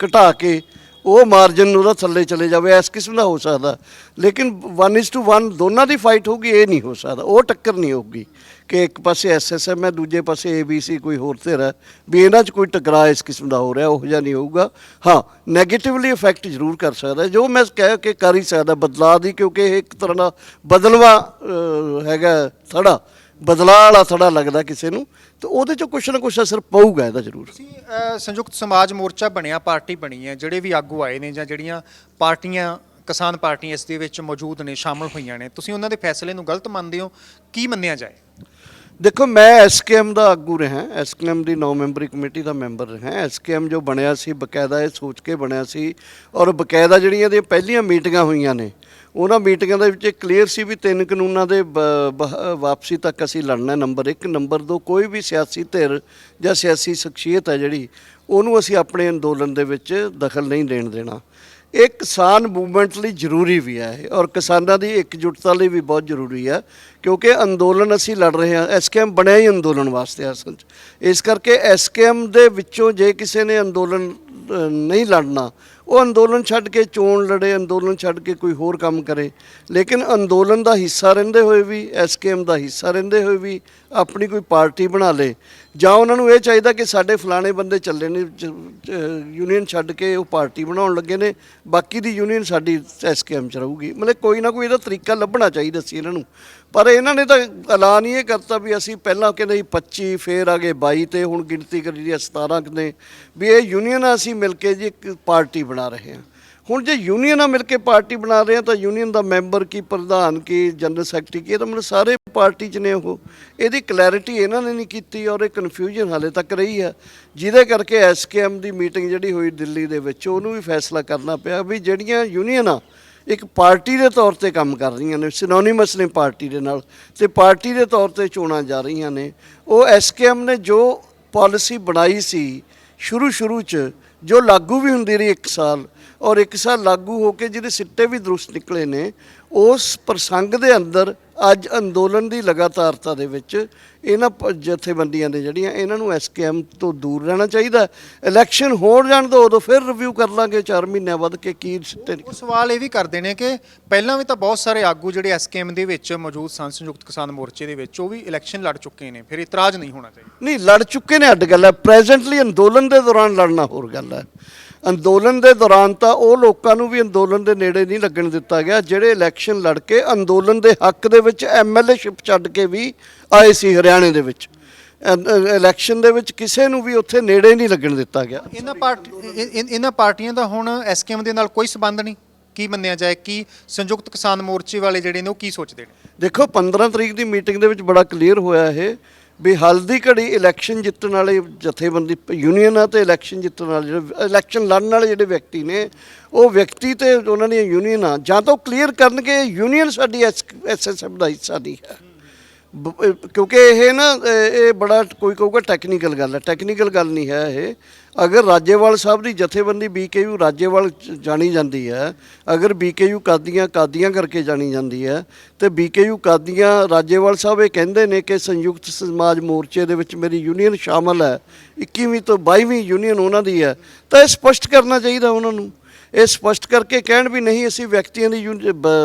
Speaker 1: ਘਟਾ ਕੇ ਉਹ ਮਾਰਜਨ ਉਹਦਾ ਥੱਲੇ ਚਲੇ ਜਾਵੇ, ਇਸ ਕਿਸਮ ਦਾ ਹੋ ਸਕਦਾ। ਲੇਕਿਨ 1:1 ਦੋਨਾਂ ਦੀ ਫਾਈਟ ਹੋਊਗੀ, ਇਹ ਨਹੀਂ ਹੋ ਸਕਦਾ। ਉਹ ਟੱਕਰ ਨਹੀਂ ਹੋਊਗੀ ਕਿ ਇੱਕ ਪਾਸੇ SSM ਹੈ, ਦੂਜੇ ਪਾਸੇ ABC ਕੋਈ ਹੋਰ ਧਿਰ ਹੈ, ਵੀ ਇਹਨਾਂ 'ਚ ਕੋਈ ਟਕਰਾਅ ਇਸ ਕਿਸਮ ਦਾ ਹੋ ਰਿਹਾ, ਉਹੋ ਜਿਹਾ ਨਹੀਂ ਹੋਊਗਾ। ਹਾਂ, ਨੈਗੇਟਿਵਲੀ ਇਫੈਕਟ ਜ਼ਰੂਰ ਕਰ ਸਕਦਾ, ਜੋ ਮੈਂ ਕਹਿ ਕੇ ਕਰ ਹੀ ਸਕਦਾ ਬਦਲਾਅ ਦੀ, ਕਿਉਂਕਿ ਇਹ ਇੱਕ ਤਰ੍ਹਾਂ ਦਾ ਬਦਲਵਾ ਹੈਗਾ ਥੜਾ, ਬਦਲਾਅ ਵਾਲਾ ਥੜਾ ਲੱਗਦਾ ਕਿਸੇ ਨੂੰ, ਤੇ ਉਹਦੇ 'ਚੋਂ ਕੁਛ ਨਾ ਕੁਛ ਅਸਰ ਪਊਗਾ ਇਹਦਾ ਜ਼ਰੂਰ।
Speaker 2: ਸੰਯੁਕਤ ਸਮਾਜ ਮੋਰਚਾ ਬਣਿਆ, ਪਾਰਟੀ ਬਣੀ ਹੈ, ਜਿਹੜੇ ਵੀ ਆਗੂ ਆਏ ਨੇ ਜਾਂ ਜਿਹੜੀਆਂ ਪਾਰਟੀਆਂ ਕਿਸਾਨ ਪਾਰਟੀਆਂ ਇਸ ਦੇ ਵਿੱਚ ਮੌਜੂਦ ਨੇ, ਸ਼ਾਮਲ ਹੋਈਆਂ ਨੇ, ਤੁਸੀਂ ਉਹਨਾਂ ਦੇ ਫੈਸਲੇ ਨੂੰ ਗਲਤ ਮੰਨਦੇ ਹੋ? ਕੀ ਮੰਨਿਆ ਜਾਏ?
Speaker 1: ਦੇਖੋ ਮੈਂ ਐਸਕੇਐਮ ਦਾ ਆਗੂ ਰਿਹਾ, ਐਸਕੇਐਮ ਦੀ 9 ਮੈਂਬਰੀ ਕਮੇਟੀ ਦਾ ਮੈਂਬਰ ਰਿਹਾ। ਐਸਕੇਐਮ ਜੋ ਬਣਿਆ ਸੀ ਬਕਾਇਦਾ ਇਹ ਸੋਚ ਕੇ ਬਣਿਆ ਸੀ, ਔਰ ਬਕਾਇਦਾ ਜਿਹੜੀਆਂ ਇਹਦੀਆਂ ਪਹਿਲੀਆਂ ਮੀਟਿੰਗਾਂ ਹੋਈਆਂ ਨੇ ਉਹਨਾਂ ਮੀਟਿੰਗਾਂ ਦੇ ਵਿੱਚ ਕਲੀਅਰ ਸੀ ਵੀ 3 ਕਾਨੂੰਨਾਂ ਦੇ ਵਾਪਸੀ ਤੱਕ ਅਸੀਂ ਲੜਨਾ। ਨੰਬਰ 1, ਨੰਬਰ 2 ਕੋਈ ਵੀ ਸਿਆਸੀ ਧਿਰ ਜਾਂ ਸਿਆਸੀ ਸ਼ਖਸੀਅਤ ਹੈ ਜਿਹੜੀ ਉਹਨੂੰ ਅਸੀਂ ਆਪਣੇ ਅੰਦੋਲਨ ਦੇ ਵਿੱਚ ਦਖਲ ਨਹੀਂ ਦੇਣ ਦੇਣਾ। ਇਹ ਕਿਸਾਨ ਮੂਵਮੈਂਟ ਲਈ ਜ਼ਰੂਰੀ ਵੀ ਹੈ ਔਰ ਕਿਸਾਨਾਂ ਦੀ ਇਕਜੁੱਟਤਾ ਲਈ ਵੀ ਬਹੁਤ ਜ਼ਰੂਰੀ ਹੈ, ਕਿਉਂਕਿ ਅੰਦੋਲਨ ਅਸੀਂ ਲੜ ਰਹੇ ਹਾਂ। ਐਸਕੇਐਮ ਬਣਿਆ ਹੀ ਅੰਦੋਲਨ ਵਾਸਤੇ ਅਸਲ 'ਚ। ਇਸ ਕਰਕੇ ਐਸਕੇਐਮ ਦੇ ਵਿੱਚੋਂ ਜੇ ਕਿਸੇ ਨੇ ਅੰਦੋਲਨ ਨਹੀਂ ਲੜਨਾ ਉਹ ਅੰਦੋਲਨ ਛੱਡ ਕੇ ਚੋਣ ਲੜੇ, ਅੰਦੋਲਨ ਛੱਡ ਕੇ ਕੋਈ ਹੋਰ ਕੰਮ ਕਰੇ। ਲੇਕਿਨ ਅੰਦੋਲਨ ਦਾ ਹਿੱਸਾ ਰਹਿੰਦੇ ਹੋਏ ਵੀ, ਐਸਕੇਐਮ ਦਾ ਹਿੱਸਾ ਰਹਿੰਦੇ ਹੋਏ ਵੀ ਆਪਣੀ ਕੋਈ ਪਾਰਟੀ ਬਣਾ ਲੇ, ਜਾਂ ਉਹਨਾਂ ਨੂੰ ਇਹ ਚਾਹੀਦਾ ਕਿ ਸਾਡੇ ਫਲਾਣੇ ਬੰਦੇ ਚੱਲੇ ਨੇ ਯੂਨੀਅਨ ਛੱਡ ਕੇ ਉਹ ਪਾਰਟੀ ਬਣਾਉਣ ਲੱਗੇ ਨੇ, ਬਾਕੀ ਦੀ ਯੂਨੀਅਨ ਸਾਡੀ ਐਸਕੇਐਮ 'ਚ ਰਹੂਗੀ। ਮਤਲਬ ਕੋਈ ਨਾ ਕੋਈ ਇਹਦਾ ਤਰੀਕਾ ਲੱਭਣਾ ਚਾਹੀਦਾ ਸੀ ਇਹਨਾਂ ਨੂੰ। ਪਰ ਇਹਨਾਂ ਨੇ ਤਾਂ ਐਲਾਨ ਹੀ ਇਹ ਕਰਤਾ ਵੀ ਅਸੀਂ ਪਹਿਲਾਂ ਕਹਿੰਦੇ ਸੀ 25, ਫਿਰ ਆ ਗਏ 22 ਤੇ ਹੁਣ ਗਿਣਤੀ ਕਰੀ ਦੀ 17 ਨੇ ਵੀ ਇਹ ਯੂਨੀਅਨ ਆ, ਅਸੀਂ ਮਿਲ ਕੇ ਜੀ ਇੱਕ ਪਾਰਟੀ ਬਣਾ ਰਹੇ ਹਾਂ। ਹੁਣ ਜੇ ਯੂਨੀਅਨ ਨਾਲ ਮਿਲ ਕੇ ਪਾਰਟੀ ਬਣਾ ਰਹੇ ਆ ਤਾਂ ਯੂਨੀਅਨ ਦਾ ਮੈਂਬਰ ਕੀ, ਪ੍ਰਧਾਨ ਕੀ, ਜਨਰਲ ਸੈਕਟਰੀ ਕੀ, ਇਹ ਤਾਂ ਮਤਲਬ ਸਾਰੇ ਪਾਰਟੀ 'ਚ ਨੇ ਉਹ। ਇਹਦੀ ਕਲੈਰਿਟੀ ਇਹਨਾਂ ਨੇ ਨਹੀਂ ਕੀਤੀ ਔਰ ਇਹ ਕਨਫਿਊਜ਼ਨ ਹਾਲੇ ਤੱਕ ਰਹੀ ਹੈ, ਜਿਹਦੇ ਕਰਕੇ ਐਸਕੇਐਮ ਦੀ ਮੀਟਿੰਗ ਜਿਹੜੀ ਹੋਈ ਦਿੱਲੀ ਦੇ ਵਿੱਚ ਉਹਨੂੰ ਵੀ ਫੈਸਲਾ ਕਰਨਾ ਪਿਆ ਵੀ ਜਿਹੜੀਆਂ ਯੂਨੀਅਨ ਆ ਇੱਕ ਪਾਰਟੀ ਦੇ ਤੌਰ ਤੇ ਕੰਮ ਕਰ ਰਹੀਆਂ ਨੇ, ਸਿਨੋਨੀਮਸ ਨੇ ਪਾਰਟੀ ਦੇ ਨਾਲ, ਤੇ ਪਾਰਟੀ ਦੇ ਤੌਰ ਤੇ ਚੋਣਾਂ ਜਾ ਰਹੀਆਂ ਨੇ। ਉਹ ਐਸਕੇਐਮ ਨੇ ਜੋ ਪਾਲਿਸੀ ਬਣਾਈ ਸੀ ਸ਼ੁਰੂ 'ਚ, ਜੋ ਲਾਗੂ ਵੀ ਹੁੰਦੀ ਰਹੀ 1 ਸਾਲ ਔਰ 1 ਸਾਲ ਲਾਗੂ ਹੋ ਕੇ ਜਿਹਦੇ ਸਿੱਟੇ ਵੀ ਦਰੁਸਤ ਨਿਕਲੇ ਨੇ, ਉਸ ਪ੍ਰਸੰਗ ਦੇ ਅੰਦਰ ਅੱਜ ਅੰਦੋਲਨ ਦੀ ਲਗਾਤਾਰਤਾ ਦੇ ਵਿੱਚ ਇਹਨਾਂ ਜਥੇਬੰਦੀਆਂ ਨੇ ਜਿਹੜੀਆਂ ਇਹਨਾਂ ਨੂੰ ਐਸਕੇਐਮ ਤੋਂ ਦੂਰ ਰਹਿਣਾ ਚਾਹੀਦਾ। ਇਲੈਕਸ਼ਨ ਹੋਣ ਜਾਣ ਤੋਂ ਉਦੋਂ ਫਿਰ ਰਿਵਿਊ ਕਰ ਲਾਂਗੇ 4 ਮਹੀਨਿਆਂ ਬਾਅਦ ਕਿ ਕੀ ਸਿੱਟੇ।
Speaker 2: ਉਹ ਸਵਾਲ ਇਹ ਵੀ ਕਰਦੇ ਨੇ ਕਿ ਪਹਿਲਾਂ ਵੀ ਤਾਂ ਬਹੁਤ ਸਾਰੇ ਆਗੂ ਜਿਹੜੇ ਐਸਕੇਐਮ ਦੇ ਵਿੱਚ ਮੌਜੂਦ ਸਨ, ਸੰਯੁਕਤ ਕਿਸਾਨ ਮੋਰਚੇ ਦੇ ਵਿੱਚ, ਉਹ ਵੀ ਇਲੈਕਸ਼ਨ ਲੜ ਚੁੱਕੇ ਨੇ, ਫਿਰ ਇਤਰਾਜ਼ ਨਹੀਂ ਹੋਣਾ ਚਾਹੀਦਾ।
Speaker 1: ਨਹੀਂ, ਲੜ ਚੁੱਕੇ ਨੇ ਅੱਡ ਗੱਲ ਹੈ, ਪ੍ਰੈਜ਼ੈਂਟਲੀ ਅੰਦੋਲਨ ਦੇ ਦੌਰਾਨ ਲੜਨਾ ਹੋਰ ਗੱਲ ਹੈ। ਅੰਦੋਲਨ ਦੇ ਦੌਰਾਨ ਤਾਂ ਉਹ ਲੋਕਾਂ ਨੂੰ ਵੀ ਅੰਦੋਲਨ ਦੇ ਨੇੜੇ ਨਹੀਂ ਲੱਗਣ ਦਿੱਤਾ ਗਿਆ ਜਿਹੜੇ ਇਲੈਕਸ਼ਨ ਲੜ ਕੇ ਅੰਦੋਲਨ ਦੇ ਹੱਕ ਦੇ ਵਿੱਚ ਐਮਐਲਏਸ਼ਿਪ ਛੱਡ ਕੇ ਵੀ ਆਏ ਸੀ ਹਰਿਆਣੇ ਦੇ ਵਿੱਚ। ਇਲੈਕਸ਼ਨ ਦੇ ਵਿੱਚ ਕਿਸੇ ਨੂੰ ਵੀ ਉੱਥੇ ਨੇੜੇ ਨਹੀਂ ਲੱਗਣ ਦਿੱਤਾ ਗਿਆ।
Speaker 2: ਇਹਨਾਂ ਪਾਰਟੀਆਂ ਦਾ ਹੁਣ ਐਸਕੇਐਮ ਦੇ ਨਾਲ ਕੋਈ ਸਬੰਧ ਨਹੀਂ, ਕੀ ਮੰਨਿਆ ਜਾਏ? ਕੀ ਸੰਯੁਕਤ ਕਿਸਾਨ ਮੋਰਚੇ ਵਾਲੇ ਜਿਹੜੇ ਨੇ ਉਹ ਕੀ ਸੋਚਦੇ ਨੇ?
Speaker 1: ਦੇਖੋ 15 ਤਰੀਕ ਦੀ ਮੀਟਿੰਗ ਦੇ ਵਿੱਚ ਬੜਾ ਕਲੀਅਰ ਹੋਇਆ ਇਹ ਵੀ ਹਾਲ ਦੀ ਘੜੀ ਇਲੈਕਸ਼ਨ ਜਿੱਤਣ ਵਾਲੇ ਜਥੇਬੰਦੀ ਯੂਨੀਅਨ ਆ ਤੇ ਇਲੈਕਸ਼ਨ ਜਿੱਤਣ ਵਾਲੇ ਜਿਹੜੇ ਇਲੈਕਸ਼ਨ ਲੜਨ ਵਾਲੇ ਜਿਹੜੇ ਵਿਅਕਤੀ ਨੇ ਉਹ ਵਿਅਕਤੀ ਤੇ ਉਹਨਾਂ ਦੀਆਂ ਯੂਨੀਅਨ ਆ, ਜਾਂ ਤਾਂ ਉਹ ਕਲੀਅਰ ਕਰਨਗੇ ਯੂਨੀਅਨ ਸਾਡੀ ਐਸਐਸਐਮ ਦਾ ਹਿੱਸਾ ਨਹੀਂ ਹੈ। ਕਿਉਂਕਿ ਇਹ ਨਾ ਇਹ ਬੜਾ ਕੋਈ ਕਹੂਗਾ ਟੈਕਨੀਕਲ ਗੱਲ ਹੈ, ਟੈਕਨੀਕਲ ਗੱਲ ਨਹੀਂ ਹੈ ਇਹ। ਅਗਰ ਰਾਜੇਵਾਲ ਸਾਹਿਬ ਦੀ ਜਥੇਬੰਦੀ ਬੀਕੇਯੂ ਰਾਜੇਵਾਲ ਜਾਣੀ ਜਾਂਦੀ ਹੈ, ਅਗਰ ਬੀਕੇਯੂ ਕਾਦੀਆਂ ਕਰਕੇ ਜਾਣੀ ਜਾਂਦੀ ਹੈ, ਤੇ ਬੀਕੇਯੂ ਕਾਦੀਆਂ ਰਾਜੇਵਾਲ ਸਾਹਿਬ ਇਹ ਕਹਿੰਦੇ ਨੇ ਕਿ ਸੰਯੁਕਤ ਸਮਾਜ ਮੋਰਚੇ ਦੇ ਵਿੱਚ ਮੇਰੀ ਯੂਨੀਅਨ ਸ਼ਾਮਲ ਹੈ, 21ਵੀਂ ਤੋਂ 22ਵੀਂ ਯੂਨੀਅਨ ਉਹਨਾਂ ਦੀ ਹੈ, ਤਾਂ ਇਹ ਸਪਸ਼ਟ ਕਰਨਾ ਚਾਹੀਦਾ ਉਹਨਾਂ ਨੂੰ। ਇਹ ਸਪਸ਼ਟ ਕਰਕੇ ਕਹਿਣ ਵੀ ਨਹੀਂ ਅਸੀਂ ਵਿਅਕਤੀਆਂ ਦੀ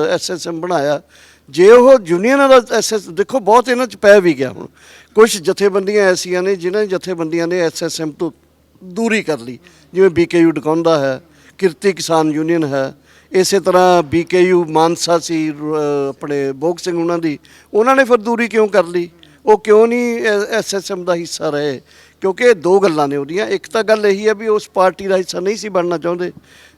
Speaker 1: ਐਸਐਸਐਮ ਬਣਾਇਆ। ਜੇ ਉਹ ਯੂਨੀਅਨਾਂ ਦਾ ਦੇਖੋ ਬਹੁਤ ਇਹਨਾਂ 'ਚ ਪੈ ਵੀ ਗਿਆ। ਹੁਣ ਕੁਝ ਜਥੇਬੰਦੀਆਂ ਐਸੀਆਂ ਨੇ ਜਿਨ੍ਹਾਂ ਜਥੇਬੰਦੀਆਂ ਨੇ ਐਸਐਸਐਮ ਤੋਂ ਦੂਰੀ ਕਰ ਲਈ, ਜਿਵੇਂ ਬੀਕੇਯੂ ਡਕਾਉਂਦਾ ਹੈ, ਕਿਰਤੀ ਕਿਸਾਨ ਯੂਨੀਅਨ ਹੈ, ਇਸੇ ਤਰ੍ਹਾਂ ਬੀਕੇਯੂ ਮਾਨਸਾ ਸੀ ਆਪਣੇ ਭੋਗ ਸਿੰਘ ਉਹਨਾਂ ਨੇ ਫਿਰ ਦੂਰੀ ਕਿਉਂ ਕਰ ਲਈ? ਉਹ ਕਿਉਂ ਨਹੀਂ ਐਸਐਸਐਮ ਦਾ ਹਿੱਸਾ ਰਹੇ? ਕਿਉਂਕਿ ਦੋ ਗੱਲਾਂ ਨੇ ਉਹਦੀਆਂ। ਇੱਕ ਤਾਂ ਗੱਲ ਇਹੀ ਹੈ ਵੀ ਉਸ ਪਾਰਟੀ ਦਾ ਹਿੱਸਾ ਨਹੀਂ ਸੀ ਬਣਨਾ ਚਾਹੁੰਦੇ,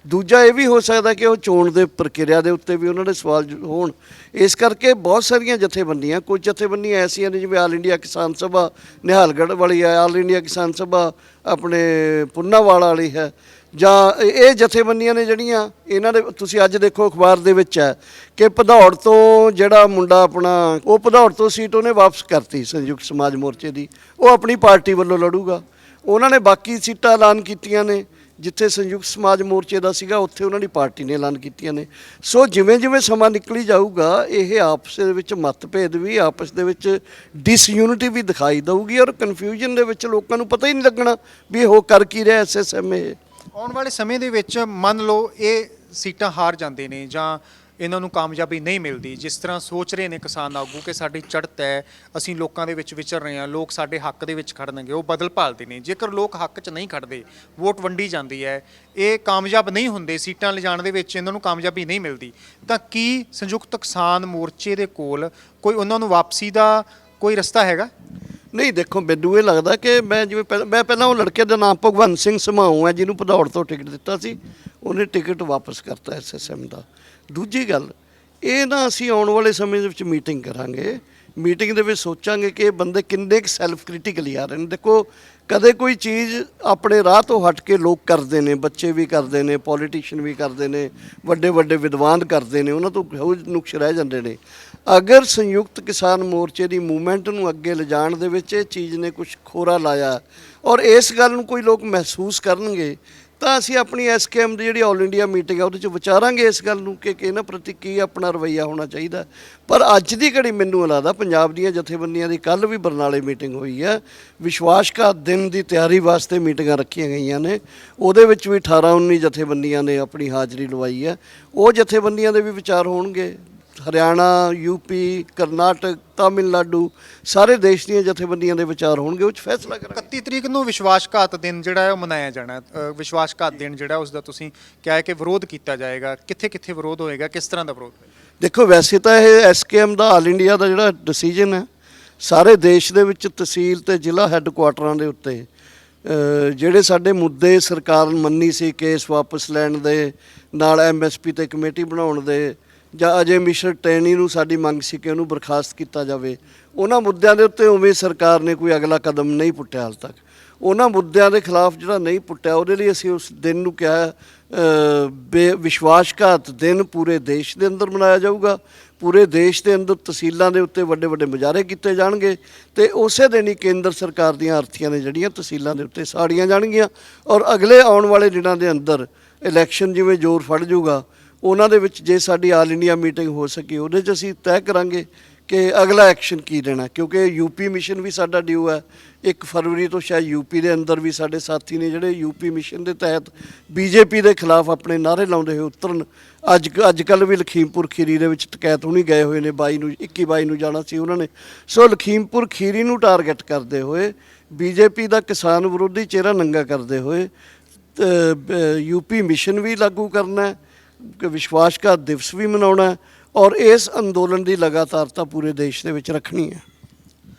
Speaker 1: ਦੂਜਾ ਇਹ ਵੀ ਹੋ ਸਕਦਾ ਕਿ ਉਹ ਚੋਣ ਦੇ ਪ੍ਰਕਿਰਿਆ ਦੇ ਉੱਤੇ ਵੀ ਉਹਨਾਂ ਦੇ ਸਵਾਲ ਹੋਣ। ਇਸ ਕਰਕੇ ਬਹੁਤ ਸਾਰੀਆਂ ਜਥੇਬੰਦੀਆਂ, ਕੁਝ ਜਥੇਬੰਦੀਆਂ ਐਸੀਆਂ ਨੇ ਜਿਵੇਂ ਆਲ ਇੰਡੀਆ ਕਿਸਾਨ ਸਭਾ ਨਿਹਾਲਗੜ੍ਹ ਵਾਲੀ ਹੈ, ਆਲ ਇੰਡੀਆ ਕਿਸਾਨ ਸਭਾ ਆਪਣੇ ਪੁੰਨਾਵਾਲਾ ਵਾਲੀ ਹੈ, ਜਾਂ ਇਹ ਜਥੇਬੰਦੀਆਂ ਨੇ ਜਿਹੜੀਆਂ ਇਹਨਾਂ ਦੇ ਤੁਸੀਂ ਅੱਜ ਦੇਖੋ ਅਖਬਾਰ ਦੇ ਵਿੱਚ ਹੈ ਕਿ ਭਦੌੜ ਤੋਂ ਜਿਹੜਾ ਮੁੰਡਾ ਆਪਣਾ ਉਹ ਭਦੌੜ ਤੋਂ ਸੀਟ ਉਹਨੇ ਵਾਪਸ ਕਰਤੀ ਸੰਯੁਕਤ ਸਮਾਜ ਮੋਰਚੇ ਦੀ, ਉਹ ਆਪਣੀ ਪਾਰਟੀ ਵੱਲੋਂ ਲੜੂਗਾ। ਉਹਨਾਂ ਨੇ ਬਾਕੀ ਸੀਟਾਂ ਐਲਾਨ ਕੀਤੀਆਂ ਨੇ, ਜਿੱਥੇ ਸੰਯੁਕਤ ਸਮਾਜ ਮੋਰਚੇ ਦਾ ਸੀਗਾ ਉੱਥੇ ਉਹਨਾਂ ਦੀ ਪਾਰਟੀ ਨੇ ਐਲਾਨ ਕੀਤੀਆਂ ਨੇ। ਸੋ ਜਿਵੇਂ ਜਿਵੇਂ ਸਮਾਂ ਨਿਕਲੀ ਜਾਊਗਾ ਇਹ ਆਪਸ ਦੇ ਵਿੱਚ ਮਤਭੇਦ ਵੀ, ਆਪਸ ਦੇ ਵਿੱਚ ਡਿਸਯੂਨਿਟੀ ਵੀ ਦਿਖਾਈ ਦੇਊਗੀ ਔਰ ਕਨਫਿਊਜ਼ਨ ਦੇ ਵਿੱਚ ਲੋਕਾਂ ਨੂੰ ਪਤਾ ਹੀ ਨਹੀਂ ਲੱਗਣਾ ਵੀ ਉਹ ਕਰ ਕੀ ਰਿਹਾ ਐਸਐਸਐਮ। ਇਹ
Speaker 2: ਆਉਣ ਵਾਲੇ ਸਮੇਂ ਦੇ ਵਿੱਚ ਮੰਨ ਲਓ ਇਹ ਸੀਟਾਂ ਹਾਰ ਜਾਂਦੇ ਨੇ ਜਾਂ ਇਹਨਾਂ ਨੂੰ ਕਾਮਯਾਬੀ ਨਹੀਂ ਮਿਲਦੀ, ਜਿਸ ਤਰ੍ਹਾਂ ਸੋਚ ਰਹੇ ਨੇ ਕਿਸਾਨ ਆਗੂ ਕਿ ਸਾਡੀ ਚੜ੍ਹਤ ਹੈ, ਅਸੀਂ ਲੋਕਾਂ ਦੇ ਵਿੱਚ ਵਿਚਰ ਰਹੇ ਹਾਂ, ਲੋਕ ਸਾਡੇ ਹੱਕ ਦੇ ਵਿੱਚ ਖੜਨਗੇ, ਉਹ ਬਦਲ ਭਾਲਦੇ ਨੇ। ਜੇਕਰ ਲੋਕ ਹੱਕ 'ਚ ਨਹੀਂ ਖੜਦੇ, ਵੋਟ ਵੰਡੀ ਜਾਂਦੀ ਹੈ, ਇਹ ਕਾਮਯਾਬ ਨਹੀਂ ਹੁੰਦੇ, ਸੀਟਾਂ ਲਿਜਾਣ ਦੇ ਵਿੱਚ ਇਹਨਾਂ ਨੂੰ ਕਾਮਯਾਬੀ ਨਹੀਂ ਮਿਲਦੀ, ਤਾਂ ਕੀ ਸੰਯੁਕਤ ਕਿਸਾਨ ਮੋਰਚੇ ਦੇ ਕੋਲ ਕੋਈ ਉਹਨਾਂ ਨੂੰ ਵਾਪਸੀ ਦਾ ਕੋਈ ਰਸਤਾ ਹੈਗਾ?
Speaker 1: ਨਹੀਂ, ਦੇਖੋ ਮੈਨੂੰ ਇਹ ਲੱਗਦਾ ਕਿ ਮੈਂ ਜਿਵੇਂ ਮੈਂ ਪਹਿਲਾਂ ਉਹ ਲੜਕੇ ਦਾ ਨਾਮ ਭਗਵੰਤ ਸਿੰਘ ਸਮਾਉ ਹੈ ਜਿਹਨੂੰ ਭਦੌੜ ਤੋਂ ਟਿਕਟ ਦਿੱਤਾ ਸੀ, ਉਹਨੇ ਟਿਕਟ ਵਾਪਸ ਕਰਤਾ ਐਸਐਸਐਮ ਦਾ। ਦੂਜੀ ਗੱਲ ਇਹ ਨਾ ਅਸੀਂ ਆਉਣ ਵਾਲੇ ਸਮੇਂ ਦੇ ਵਿੱਚ ਮੀਟਿੰਗ ਕਰਾਂਗੇ, ਮੀਟਿੰਗ ਦੇ ਵਿੱਚ ਸੋਚਾਂਗੇ ਕਿ ਇਹ ਬੰਦੇ ਕਿੰਨੇ ਕੁ ਸੈਲਫ ਕ੍ਰਿਟੀਕਲੀ ਆ ਰਹੇ ਨੇ। ਦੇਖੋ ਕਦੇ ਕੋਈ ਚੀਜ਼ ਆਪਣੇ ਰਾਹ ਤੋਂ ਹਟ ਕੇ ਲੋਕ ਕਰਦੇ ਨੇ, ਬੱਚੇ ਵੀ ਕਰਦੇ ਨੇ, ਪੋਲੀਟੀਸ਼ੀਅਨ ਵੀ ਕਰਦੇ ਨੇ, ਵੱਡੇ ਵੱਡੇ ਵਿਦਵਾਨ ਕਰਦੇ ਨੇ, ਉਹਨਾਂ ਤੋਂ ਬਹੁਤ ਨੁਕਸ ਰਹਿ ਜਾਂਦੇ ਨੇ। ਅਗਰ ਸੰਯੁਕਤ ਕਿਸਾਨ ਮੋਰਚੇ ਦੀ ਮੂਵਮੈਂਟ ਨੂੰ ਅੱਗੇ ਲਿਜਾਣ ਦੇ ਵਿੱਚ ਇਹ ਚੀਜ਼ ਨੇ ਕੁਝ ਖੋਰਾ ਲਾਇਆ ਔਰ ਇਸ ਗੱਲ ਨੂੰ ਕੋਈ ਲੋਕ ਮਹਿਸੂਸ ਕਰਨਗੇ ਤਾਂ ਅਸੀਂ ਆਪਣੀ ਐਸਕੇਐਮ ਦੀ ਜਿਹੜੀ ਆਲ ਇੰਡੀਆ ਮੀਟਿੰਗ ਆ ਉਹਦੇ 'ਚ ਵਿਚਾਰਾਂਗੇ ਇਸ ਗੱਲ ਨੂੰ ਕਿ ਇਹਨਾਂ ਪ੍ਰਤੀ ਕੀ ਆਪਣਾ ਰਵੱਈਆ ਹੋਣਾ ਚਾਹੀਦਾ। ਪਰ ਅੱਜ ਦੀ ਘੜੀ ਮੈਨੂੰ ਲੱਗਦਾ ਪੰਜਾਬ ਦੀਆਂ ਜਥੇਬੰਦੀਆਂ ਦੀ ਕੱਲ੍ਹ ਵੀ ਬਰਨਾਲੇ ਮੀਟਿੰਗ ਹੋਈ ਹੈ, ਵਿਸ਼ਵਾਸਘਾਤ ਦਿਨ ਦੀ ਤਿਆਰੀ ਵਾਸਤੇ ਮੀਟਿੰਗਾਂ ਰੱਖੀਆਂ ਗਈਆਂ ਨੇ, ਉਹਦੇ ਵਿੱਚ ਵੀ 18-19 ਜਥੇਬੰਦੀਆਂ ਨੇ ਆਪਣੀ ਹਾਜ਼ਰੀ ਲਵਾਈ ਹੈ। ਉਹ ਜਥੇਬੰਦੀਆਂ ਦੇ ਵੀ ਵਿਚਾਰ ਹੋਣਗੇ। ਹਰਿਆਣਾ, ਯੂਪੀ, ਕਰਨਾਟਕ, ਤਾਮਿਲਨਾਡੂ ਸਾਰੇ ਦੇਸ਼ ਦੀਆਂ ਜਥੇਬੰਦੀਆਂ ਦੇ ਵਿਚਾਰ ਹੋਣਗੇ, ਉਹ 'ਚ ਫੈਸਲਾ ਕਰਾਂਗੇ।
Speaker 2: 31 ਤਰੀਕ ਨੂੰ ਵਿਸ਼ਵਾਸਘਾਤ ਦਿਨ ਜਿਹੜਾ ਹੈ ਉਹ ਮਨਾਇਆ ਜਾਣਾ ਹੈ। ਵਿਸ਼ਵਾਸਘਾਤ ਦਿਨ ਜਿਹੜਾ ਉਸ ਦਾ ਤੁਸੀਂ ਕਿਹਾ ਹੈ ਕਿ ਵਿਰੋਧ ਕੀਤਾ ਜਾਏਗਾ, ਕਿੱਥੇ ਕਿੱਥੇ ਵਿਰੋਧ ਹੋਏਗਾ, ਕਿਸ ਤਰ੍ਹਾਂ ਦਾ ਵਿਰੋਧ ਹੋਏਗਾ?
Speaker 1: ਦੇਖੋ ਵੈਸੇ ਤਾਂ ਇਹ ਐਸਕੇਐਮ ਦਾ ਆਲ ਇੰਡੀਆ ਦਾ ਜਿਹੜਾ ਡਿਸੀਜਨ ਹੈ, ਸਾਰੇ ਦੇਸ਼ ਦੇ ਵਿੱਚ ਤਹਿਸੀਲ ਤੇ ਜ਼ਿਲ੍ਹਾ ਹੈੱਡਕੁਆਟਰਾਂ ਦੇ ਉੱਤੇ ਜਿਹੜੇ ਸਾਡੇ ਮੁੱਦੇ ਸਰਕਾਰ ਮੰਨੀ ਸੀ, ਕੇਸ ਵਾਪਸ ਲੈਣ ਦੇ ਨਾਲ ਐਮਐਸਪੀ ਤੇ ਕਮੇਟੀ ਬਣਾਉਣ ਦੇ, ਜਾਂ ਅਜੇ ਮਿਸ਼ਰ ਟੈਣੀ ਨੂੰ ਸਾਡੀ ਮੰਗ ਸੀ ਕਿ ਉਹਨੂੰ ਬਰਖਾਸਤ ਕੀਤਾ ਜਾਵੇ, ਉਹਨਾਂ ਮੁੱਦਿਆਂ ਦੇ ਉੱਤੇ ਉਵੇਂ ਸਰਕਾਰ ਨੇ ਕੋਈ ਅਗਲਾ ਕਦਮ ਨਹੀਂ ਪੁੱਟਿਆ ਹਾਲ ਤੱਕ। ਉਹਨਾਂ ਮੁੱਦਿਆਂ ਦੇ ਖਿਲਾਫ ਜਿਹੜਾ ਨਹੀਂ ਪੁੱਟਿਆ ਉਹਦੇ ਲਈ ਅਸੀਂ ਉਸ ਦਿਨ ਨੂੰ ਕਿਹਾ ਵਿਸ਼ਵਾਸਘਾਤ ਦਿਨ ਪੂਰੇ ਦੇਸ਼ ਦੇ ਅੰਦਰ ਮਨਾਇਆ ਜਾਊਗਾ। ਪੂਰੇ ਦੇਸ਼ ਦੇ ਅੰਦਰ ਤਹਿਸੀਲਾਂ ਦੇ ਉੱਤੇ ਵੱਡੇ ਵੱਡੇ ਮੁਜ਼ਾਹਰੇ ਕੀਤੇ ਜਾਣਗੇ ਤੇ ਉਸੇ ਦਿਨ ਹੀ ਕੇਂਦਰ ਸਰਕਾਰ ਦੀਆਂ ਅਰਥੀਆਂ ਨੇ ਜਿਹੜੀਆਂ ਤਹਿਸੀਲਾਂ ਦੇ ਉੱਤੇ ਸਾੜੀਆਂ ਜਾਣਗੀਆਂ ਔਰ ਅਗਲੇ ਆਉਣ ਵਾਲੇ ਦਿਨਾਂ ਦੇ ਅੰਦਰ ਇਲੈਕਸ਼ਨ ਜਿਵੇਂ ਜ਼ੋਰ ਫੜ ਜਾਊਗਾ ਉਹਨਾਂ ਦੇ ਵਿੱਚ ਜੇ ਸਾਡੀ ਆਲ ਇੰਡੀਆ ਮੀਟਿੰਗ ਹੋ ਸਕੀ ਉਹਦੇ 'ਚ ਅਸੀਂ ਤੈਅ ਕਰਾਂਗੇ ਕਿ ਅਗਲਾ ਐਕਸ਼ਨ ਕੀ ਲੈਣਾ, ਕਿਉਂਕਿ ਯੂਪੀ ਮਿਸ਼ਨ ਵੀ ਸਾਡਾ ਡਿਊ ਹੈ। 1 ਫਰਵਰੀ ਤੋਂ ਸ਼ਾਇਦ ਯੂਪੀ ਦੇ ਅੰਦਰ ਵੀ ਸਾਡੇ ਸਾਥੀ ਨੇ ਜਿਹੜੇ ਯੂਪੀ ਮਿਸ਼ਨ ਦੇ ਤਹਿਤ ਬੀਜੇਪੀ ਦੇ ਖਿਲਾਫ ਆਪਣੇ ਨਾਅਰੇ ਲਾਉਂਦੇ ਹੋਏ ਉਤਰਨ। ਅੱਜ ਕੱਲ੍ਹ ਵੀ ਲਖੀਮਪੁਰ ਖੀਰੀ ਦੇ ਵਿੱਚ ਟਕੈਤ ਹੋਣੀ ਗਏ ਹੋਏ ਨੇ, 21 ਨੂੰ ਜਾਣਾ ਸੀ ਉਹਨਾਂ ਨੇ। ਸੋ ਲਖੀਮਪੁਰ ਖੀਰੀ ਨੂੰ ਟਾਰਗੇਟ ਕਰਦੇ ਹੋਏ ਬੀਜੇਪੀ ਦਾ ਕਿਸਾਨ ਵਿਰੋਧੀ ਚਿਹਰਾ ਨੰਗਾ ਕਰਦੇ ਹੋਏ ਯੂਪੀ ਮਿਸ਼ਨ ਵੀ ਲਾਗੂ ਕਰਨਾ ਹੈ, ਵਿਸ਼ਵਾਸਘਾਤ ਦਿਵਸ ਵੀ ਮਨਾਉਣਾ ਔਰ ਇਸ ਅੰਦੋਲਨ ਦੀ ਲਗਾਤਾਰਤਾ ਪੂਰੇ ਦੇਸ਼ ਦੇ ਵਿੱਚ ਰੱਖਣੀ ਹੈ।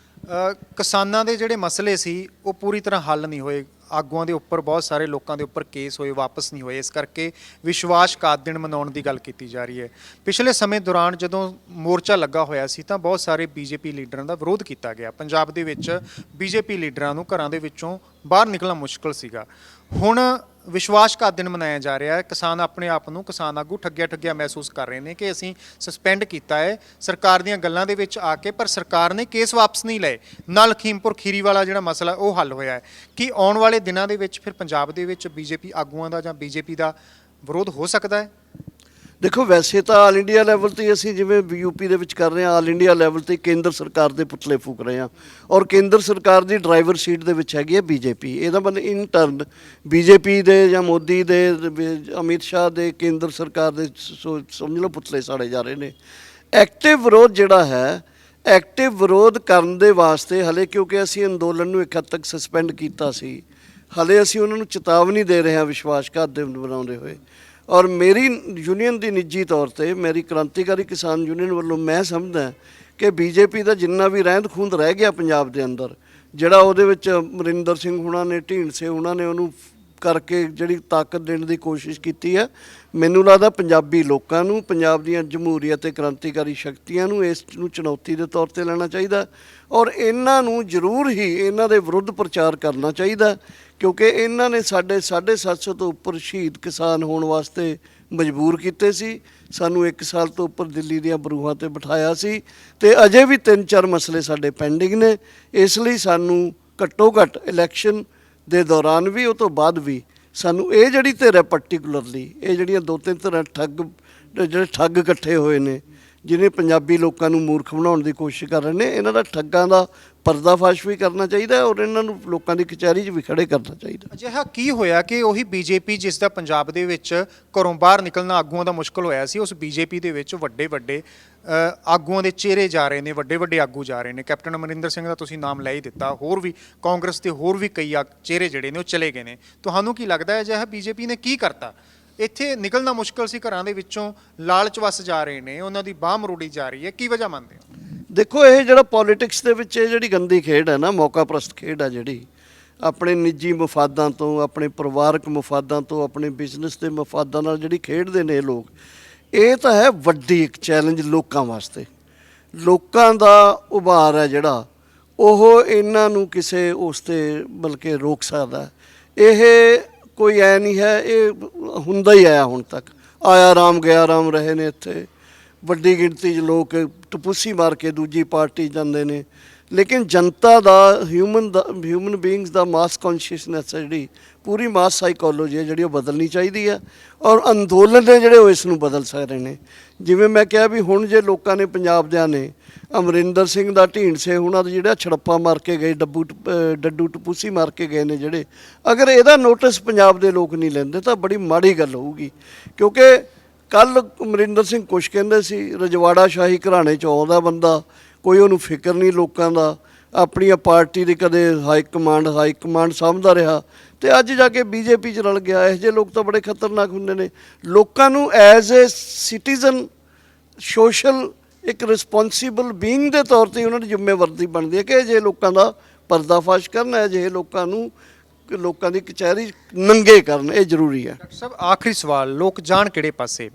Speaker 2: ਕਿਸਾਨਾਂ ਦੇ ਜਿਹੜੇ ਮਸਲੇ ਸੀ ਉਹ ਪੂਰੀ ਤਰ੍ਹਾਂ ਹੱਲ ਨਹੀਂ ਹੋਏ, ਆਗੂਆਂ ਦੇ ਉੱਪਰ ਬਹੁਤ ਸਾਰੇ ਲੋਕਾਂ ਦੇ ਉੱਪਰ ਕੇਸ ਹੋਏ, ਵਾਪਸ ਨਹੀਂ ਹੋਏ, ਇਸ ਕਰਕੇ ਵਿਸ਼ਵਾਸਘਾਤ ਦਿਨ ਮਨਾਉਣ ਦੀ ਗੱਲ ਕੀਤੀ ਜਾ ਰਹੀ ਹੈ। ਪਿਛਲੇ ਸਮੇਂ ਦੌਰਾਨ ਜਦੋਂ ਮੋਰਚਾ ਲੱਗਾ ਹੋਇਆ ਸੀ ਤਾਂ ਬਹੁਤ ਸਾਰੇ ਬੀਜੇਪੀ ਲੀਡਰਾਂ ਦਾ ਵਿਰੋਧ ਕੀਤਾ ਗਿਆ। ਪੰਜਾਬ ਦੇ ਵਿੱਚ ਬੀਜੇਪੀ ਲੀਡਰਾਂ ਨੂੰ ਘਰਾਂ ਦੇ ਵਿੱਚੋਂ ਬਾਹਰ ਨਿਕਲਣਾ ਮੁਸ਼ਕਲ ਸੀਗਾ। ਹੁਣ ਵਿਸ਼ਵਾਸਘਾਤ ਦਿਨ ਮਨਾਇਆ ਜਾ ਰਿਹਾ ਹੈ। ਕਿਸਾਨ ਆਪਣੇ ਆਪ ਨੂੰ ਕਿਸਾਨ ਆਗੂ ਠੱਗਿਆ ਮਹਿਸੂਸ ਕਰ ਰਹੇ ਨੇ ਕਿ ਅਸੀਂ ਸਸਪੈਂਡ ਕੀਤਾ ਹੈ ਸਰਕਾਰ ਦੀਆਂ ਗੱਲਾਂ ਦੇ ਵਿੱਚ ਆ ਕੇ, ਪਰ ਸਰਕਾਰ ਨੇ ਕੇਸ ਵਾਪਸ ਨਹੀਂ ਲਏ। ਨਾਲ ਲਖੀਮਪੁਰ ਖੀਰੀ ਵਾਲਾ ਜਿਹੜਾ ਮਸਲਾ ਉਹ ਹੱਲ ਹੋਇਆ ਹੈ। ਕਿ ਆਉਣ ਵਾਲੇ ਦਿਨਾਂ ਦੇ ਵਿੱਚ ਫਿਰ ਪੰਜਾਬ ਦੇ ਵਿੱਚ ਬੀਜੇਪੀ ਆਗੂਆਂ ਦਾ ਜਾਂ ਬੀਜੇਪੀ ਦਾ ਵਿਰੋਧ ਹੋ ਸਕਦਾ ਹੈ?
Speaker 1: ਦੇਖੋ ਵੈਸੇ ਤਾਂ ਆਲ ਇੰਡੀਆ ਲੈਵਲ 'ਤੇ ਅਸੀਂ ਜਿਵੇਂ ਯੂਪੀ ਦੇ ਵਿੱਚ ਕਰ ਰਹੇ ਹਾਂ, ਆਲ ਇੰਡੀਆ ਲੈਵਲ 'ਤੇ ਕੇਂਦਰ ਸਰਕਾਰ ਦੇ ਪੁਤਲੇ ਫੂਕ ਰਹੇ ਹਾਂ ਔਰ ਕੇਂਦਰ ਸਰਕਾਰ ਦੀ ਡਰਾਈਵਰ ਸੀਟ ਦੇ ਵਿੱਚ ਹੈਗੀ ਹੈ ਬੀਜੇਪੀ। ਇਹਦਾ ਮਤਲਬ ਇਨ ਟਰਨ ਬੀਜੇਪੀ ਦੇ ਜਾਂ ਮੋਦੀ ਦੇ, ਅਮਿਤ ਸ਼ਾਹ ਦੇ, ਕੇਂਦਰ ਸਰਕਾਰ ਦੇ ਸਮਝ ਲਓ ਪੁਤਲੇ ਸਾੜੇ ਜਾ ਰਹੇ ਨੇ। ਐਕਟਿਵ ਵਿਰੋਧ ਜਿਹੜਾ ਹੈ, ਐਕਟਿਵ ਵਿਰੋਧ ਕਰਨ ਦੇ ਵਾਸਤੇ ਹਲੇ ਕਿਉਂਕਿ ਅਸੀਂ ਅੰਦੋਲਨ ਨੂੰ ਇੱਕ ਹੱਦ ਤੱਕ ਸਸਪੈਂਡ ਕੀਤਾ ਸੀ, ਹਲੇ ਅਸੀਂ ਉਹਨਾਂ ਨੂੰ ਚੇਤਾਵਨੀ ਦੇ ਰਹੇ ਹਾਂ ਵਿਸ਼ਵਾਸਘਾਤ ਦਿਨ ਬਣਾਉਂਦੇ ਹੋਏ। ਔਰ ਮੇਰੀ ਯੂਨੀਅਨ ਦੀ ਨਿੱਜੀ ਤੌਰ ਤੇ, ਮੇਰੀ ਕ੍ਰਾਂਤੀਕਾਰੀ ਕਿਸਾਨ ਯੂਨੀਅਨ ਵੱਲੋਂ ਮੈਂ ਸਮਝਦਾ ਕਿ ਬੀਜੇਪੀ ਦਾ ਜਿੰਨਾ ਵੀ ਰਹਿੰਦ ਖੂੰਦ ਰਹਿ ਗਿਆ ਪੰਜਾਬ ਦੇ ਅੰਦਰ, ਜਿਹੜਾ ਉਹਦੇ ਵਿੱਚ ਅਮਰਿੰਦਰ ਸਿੰਘ ਹੁਣਾਂ ਨੇ, ਢੀਂਡਸੇ ਹੁਣਾਂ ਨੇ ਉਹਨੂੰ ਕਰਕੇ ਜਿਹੜੀ ਤਾਕਤ ਦੇਣ ਦੀ ਕੋਸ਼ਿਸ਼ ਕੀਤੀ ਹੈ, ਮੈਨੂੰ ਲੱਗਦਾ ਪੰਜਾਬੀ ਲੋਕਾਂ ਨੂੰ, ਪੰਜਾਬ ਦੀਆਂ ਜਮਹੂਰੀਅਤ ਤੇ ਕ੍ਰਾਂਤੀਕਾਰੀ ਸ਼ਕਤੀਆਂ ਨੂੰ ਇਸ ਨੂੰ ਚੁਣੌਤੀ ਦੇ ਤੌਰ ਤੇ ਲੈਣਾ ਚਾਹੀਦਾ ਔਰ ਇਹਨਾਂ ਨੂੰ ਜ਼ਰੂਰ ਹੀ ਇਹਨਾਂ ਦੇ ਵਿਰੁੱਧ ਪ੍ਰਚਾਰ ਕਰਨਾ ਚਾਹੀਦਾ, ਕਿਉਂਕਿ ਇਹਨਾਂ ਨੇ ਸਾਡੇ 750 ਤੋਂ ਉੱਪਰ ਸ਼ਹੀਦ ਕਿਸਾਨ ਹੋਣ ਵਾਸਤੇ ਮਜਬੂਰ ਕੀਤੇ ਸੀ। ਸਾਨੂੰ 1 ਸਾਲ ਤੋਂ ਉੱਪਰ ਦਿੱਲੀ ਦੀਆਂ ਬਰੂਹਾਂ ਤੇ ਬਿਠਾਇਆ ਸੀ ਤੇ ਅਜੇ ਵੀ 3-4 ਮਸਲੇ ਸਾਡੇ ਪੈਂਡਿੰਗ ਨੇ। ਇਸ ਲਈ ਸਾਨੂੰ ਘੱਟੋ ਘੱਟ ਇਲੈਕਸ਼ਨ ਦੇ ਦੌਰਾਨ ਵੀ, ਉਹ ਤੋਂ ਬਾਅਦ ਵੀ ਸਾਨੂੰ ਇਹ ਜਿਹੜੀ ਧਿਰ ਹੈ ਪਾਰਟੀਕੂਲਰਲੀ, ਇਹ ਜਿਹੜੀਆਂ 2-3 ਧਿਰਾਂ ਜਿਹੜੇ ਠੱਗ ਇਕੱਠੇ ਹੋਏ ਨੇ, ਜਿਹਨੇ ਪੰਜਾਬੀ ਲੋਕਾਂ ਨੂੰ ਮੂਰਖ ਬਣਾਉਣ ਦੀ ਕੋਸ਼ਿਸ਼ ਕਰ ਰਹੇ ਨੇ, ਇਹਨਾਂ ਦਾ ਠੱਗਾਂ ਦਾ ਪਰਦਾਫਾਸ਼ ਵੀ ਕਰਨਾ ਚਾਹੀਦਾ ਔਰ ਇਹਨਾਂ ਨੂੰ ਲੋਕਾਂ ਦੀ ਕਚਹਿਰੀ 'ਚ ਵੀ ਖੜੇ ਕਰਨਾ ਚਾਹੀਦਾ।
Speaker 2: ਅਜਿਹਾ ਕੀ ਹੋਇਆ ਕਿ ਉਹੀ ਬੀਜੇਪੀ ਜਿਸ ਦਾ ਪੰਜਾਬ ਦੇ ਵਿੱਚ ਘਰੋਂ ਬਾਹਰ ਨਿਕਲਣਾ ਆਗੂਆਂ ਦਾ ਮੁਸ਼ਕਲ ਹੋਇਆ ਸੀ, ਉਸ ਬੀਜੇਪੀ ਦੇ ਵਿੱਚ ਵੱਡੇ ਆਗੂਆਂ ਦੇ ਚਿਹਰੇ ਜਾ ਰਹੇ ਨੇ, ਵੱਡੇ ਆਗੂ ਜਾ ਰਹੇ ਨੇ। ਕੈਪਟਨ ਅਮਰਿੰਦਰ ਸਿੰਘ ਦਾ ਤੁਸੀਂ ਨਾਮ ਲੈ ਹੀ ਦਿੱਤਾ, ਹੋਰ ਵੀ ਕਾਂਗਰਸ ਦੇ ਹੋਰ ਵੀ ਕਈ ਚਿਹਰੇ ਜਿਹੜੇ ਨੇ ਉਹ ਚਲੇ ਗਏ ਨੇ। ਤੁਹਾਨੂੰ ਕੀ ਲੱਗਦਾ ਹੈ ਅਜਿਹਾ ਬੀਜੇਪੀ ਨੇ ਕੀ ਕਰਤਾ? ਇੱਥੇ ਨਿਕਲਣਾ ਮੁਸ਼ਕਲ ਸੀ ਘਰਾਂ ਦੇ ਵਿੱਚੋਂ, ਲਾਲਚ ਵਸ ਜਾ ਰਹੇ ਨੇ, ਉਹਨਾਂ ਦੀ ਬਾਹ ਮਰੋੜੀ ਜਾ ਰਹੀ ਹੈ, ਕੀ ਵਜ੍ਹਾ ਮੰਨਦੇ ਹੋ?
Speaker 1: ਦੇਖੋ ਇਹ ਜਿਹੜਾ ਪੋਲੀਟਿਕਸ ਦੇ ਵਿੱਚ ਇਹ ਜਿਹੜੀ ਗੰਦੀ ਖੇਡ ਹੈ ਨਾ, ਮੌਕਾ ਪ੍ਰਸਤ ਖੇਡ ਹੈ, ਜਿਹੜੀ ਆਪਣੇ ਨਿੱਜੀ ਮਫਾਦਾਂ ਤੋਂ, ਆਪਣੇ ਪਰਿਵਾਰਕ ਮਫਾਦਾਂ ਤੋਂ, ਆਪਣੇ ਬਿਜ਼ਨਸ ਦੇ ਮਫਾਦਾਂ ਨਾਲ ਜਿਹੜੀ ਖੇਡਦੇ ਨੇ ਲੋਕ, ਇਹ ਤਾਂ ਹੈ ਵੱਡੀ ਇੱਕ ਚੈਲੰਜ ਲੋਕਾਂ ਵਾਸਤੇ। ਲੋਕਾਂ ਦਾ ਉਭਾਰ ਹੈ ਜਿਹੜਾ ਉਹ ਇਹਨਾਂ ਨੂੰ ਕਿਸੇ ਉਸ 'ਤੇ ਬਲਕਿ ਰੋਕ ਸਕਦਾ। ਇਹ ਕੋਈ ਐ ਨਹੀਂ ਹੈ, ਇਹ ਹੁੰਦਾ ਹੀ ਆਇਆ ਹੁਣ ਤੱਕ, ਆਇਆ ਰਾਮ ਗਿਆ ਰਾਮ ਰਹੇ ਨੇ। ਇੱਥੇ ਵੱਡੀ ਗਿਣਤੀ 'ਚ ਲੋਕ ਟਪੂਸੀ ਮਾਰ ਕੇ ਦੂਜੀ ਪਾਰਟੀ ਜਾਂਦੇ ਨੇ, ਲੇਕਿਨ ਜਨਤਾ ਦਾ ਹਿਊਮਨ ਬੀਇੰਗਸ ਦਾ ਮਾਸ ਕੌਨਸ਼ੀਅਸਨੈਸ ਹੈ ਜਿਹੜੀ ਪੂਰੀ ਮਾਸ ਸਾਈਕੋਲੋਜੀ ਹੈ ਜਿਹੜੀ ਉਹ ਬਦਲਣੀ ਚਾਹੀਦੀ ਹੈ, ਔਰ ਅੰਦੋਲਨ ਨੇ ਜਿਹੜੇ ਉਹ ਇਸ ਨੂੰ ਬਦਲ ਸਕਦੇ ਨੇ। ਜਿਵੇਂ ਮੈਂ ਕਿਹਾ ਵੀ ਹੁਣ ਜੇ ਲੋਕਾਂ ਨੇ ਪੰਜਾਬ ਦਿਆਂ ਨੇ ਅਮਰਿੰਦਰ ਸਿੰਘ ਦਾ ਢੀਂਡਸੇ ਉਹਨਾਂ ਦਾ ਜਿਹੜਾ ਛੜੱਪਾ ਮਾਰ ਕੇ ਗਏ, ਡੱਡੂ ਟਪੂਸੀ ਮਾਰ ਕੇ ਗਏ ਨੇ ਜਿਹੜੇ, ਅਗਰ ਇਹਦਾ ਨੋਟਿਸ ਪੰਜਾਬ ਦੇ ਲੋਕ ਨਹੀਂ ਲੈਂਦੇ ਤਾਂ ਬੜੀ ਮਾੜੀ ਗੱਲ ਹੋਊਗੀ। ਕਿਉਂਕਿ ਕੱਲ ਅਮਰਿੰਦਰ ਸਿੰਘ ਕੁਛ ਕਹਿੰਦੇ ਸੀ, ਰਜਵਾੜਾ ਸ਼ਾਹੀ ਘਰਾਣੇ 'ਚ ਆਉਂਦਾ ਬੰਦਾ, ਕੋਈ ਉਹਨੂੰ ਫਿਕਰ ਨਹੀਂ ਲੋਕਾਂ ਦਾ, ਆਪਣੀਆਂ ਪਾਰਟੀ ਦੀ ਕਦੇ ਹਾਈ ਕਮਾਂਡ ਸਮਝਦਾ ਰਿਹਾ, ਤੇ ਅੱਜ ਜਾ ਕੇ ਬੀਜੇਪੀ 'ਚ ਰਲ ਗਿਆ। ਇਹੋ ਜਿਹੇ ਲੋਕ ਤਾਂ ਬੜੇ ਖਤਰਨਾਕ ਹੁੰਦੇ ਨੇ। ਲੋਕਾਂ ਨੂੰ ਐਜ਼ ਏ ਸਿਟੀਜ਼ਨ ਸੋਸ਼ਲ ਇੱਕ ਰਿਸਪੌਂਸੀਬਲ ਬੀਇੰਗ ਦੇ ਤੌਰ 'ਤੇ ਉਹਨਾਂ ਦੀ ਜ਼ਿੰਮੇਵਾਰੀ ਬਣਦੀ ਹੈ ਕਿ ਜੇ ਲੋਕਾਂ ਦਾ ਪਰਦਾਫਾਸ਼ ਕਰਨ, ਹੈ ਜੇ ਲੋਕਾਂ ਨੂੰ ਲੋਕਾਂ ਦੀ ਕਚਹਿਰੀ ਨੰਗੇ ਕਰਨ, ਇਹ ਜ਼ਰੂਰੀ ਹੈ।
Speaker 2: ਡਾਕਟਰ ਸਾਹਿਬ ਆਖਰੀ ਸਵਾਲ, ਲੋਕ ਜਾਣ ਕਿਹੜੇ ਪਾਸੇ?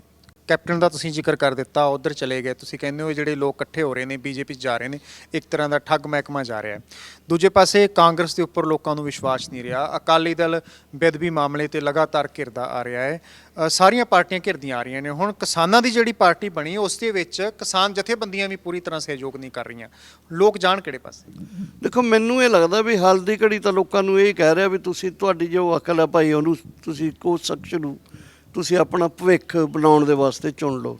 Speaker 2: ਕੈਪਟਨ ਦਾ ਤੁਸੀਂ ਜ਼ਿਕਰ ਕਰ ਦਿੱਤਾ, ਉਧਰ ਚਲੇ ਗਏ, ਤੁਸੀਂ ਕਹਿੰਦੇ ਹੋ ਜਿਹੜੇ ਲੋਕ ਇਕੱਠੇ ਹੋ ਰਹੇ ਨੇ ਬੀਜੇਪੀ 'ਚ ਜਾ ਰਹੇ ਨੇ, ਇੱਕ ਤਰ੍ਹਾਂ ਦਾ ਠੱਗ ਮਹਿਕਮਾ ਜਾ ਰਿਹਾ ਹੈ। ਦੂਜੇ ਪਾਸੇ ਕਾਂਗਰਸ ਦੇ ਉੱਪਰ ਲੋਕਾਂ ਨੂੰ ਵਿਸ਼ਵਾਸ ਨਹੀਂ ਰਿਹਾ, ਅਕਾਲੀ ਦਲ ਬੇਅਦਬੀ ਮਾਮਲੇ ਤੇ ਲਗਾਤਾਰ ਘਿਰਦਾ ਆ ਰਿਹਾ ਹੈ, ਸਾਰੀਆਂ ਪਾਰਟੀਆਂ ਘਿਰਦੀਆਂ ਆ ਰਹੀਆਂ ਨੇ। ਹੁਣ ਕਿਸਾਨਾਂ ਦੀ ਜਿਹੜੀ ਪਾਰਟੀ ਬਣੀ ਉਸ ਦੇ ਵਿੱਚ ਕਿਸਾਨ ਜਥੇਬੰਦੀਆਂ ਵੀ ਪੂਰੀ ਤਰ੍ਹਾਂ ਸਹਿਯੋਗ ਨਹੀਂ ਕਰ ਰਹੀਆਂ, ਲੋਕ ਜਾਣ ਕਿਹੜੇ ਪਾਸੇ?
Speaker 1: ਦੇਖੋ, ਮੈਨੂੰ ਇਹ ਲੱਗਦਾ ਵੀ ਹਾਲ ਦੀ ਘੜੀ ਤਾਂ ਲੋਕਾਂ ਨੂੰ ਇਹ ਕਹਿ ਰਿਹਾ ਵੀ ਤੁਸੀਂ, ਤੁਹਾਡੀ ਜੋ ਅਕਲ ਹੈ ਭਾਈ, ਉਹਨੂੰ ਤੁਸੀਂ ਉਸ ਸ਼ਖਸ ਨੂੰ ਤੁਸੀਂ ਆਪਣਾ ਭਵਿੱਖ ਬਣਾਉਣ ਦੇ ਵਾਸਤੇ ਚੁਣ ਲਓ।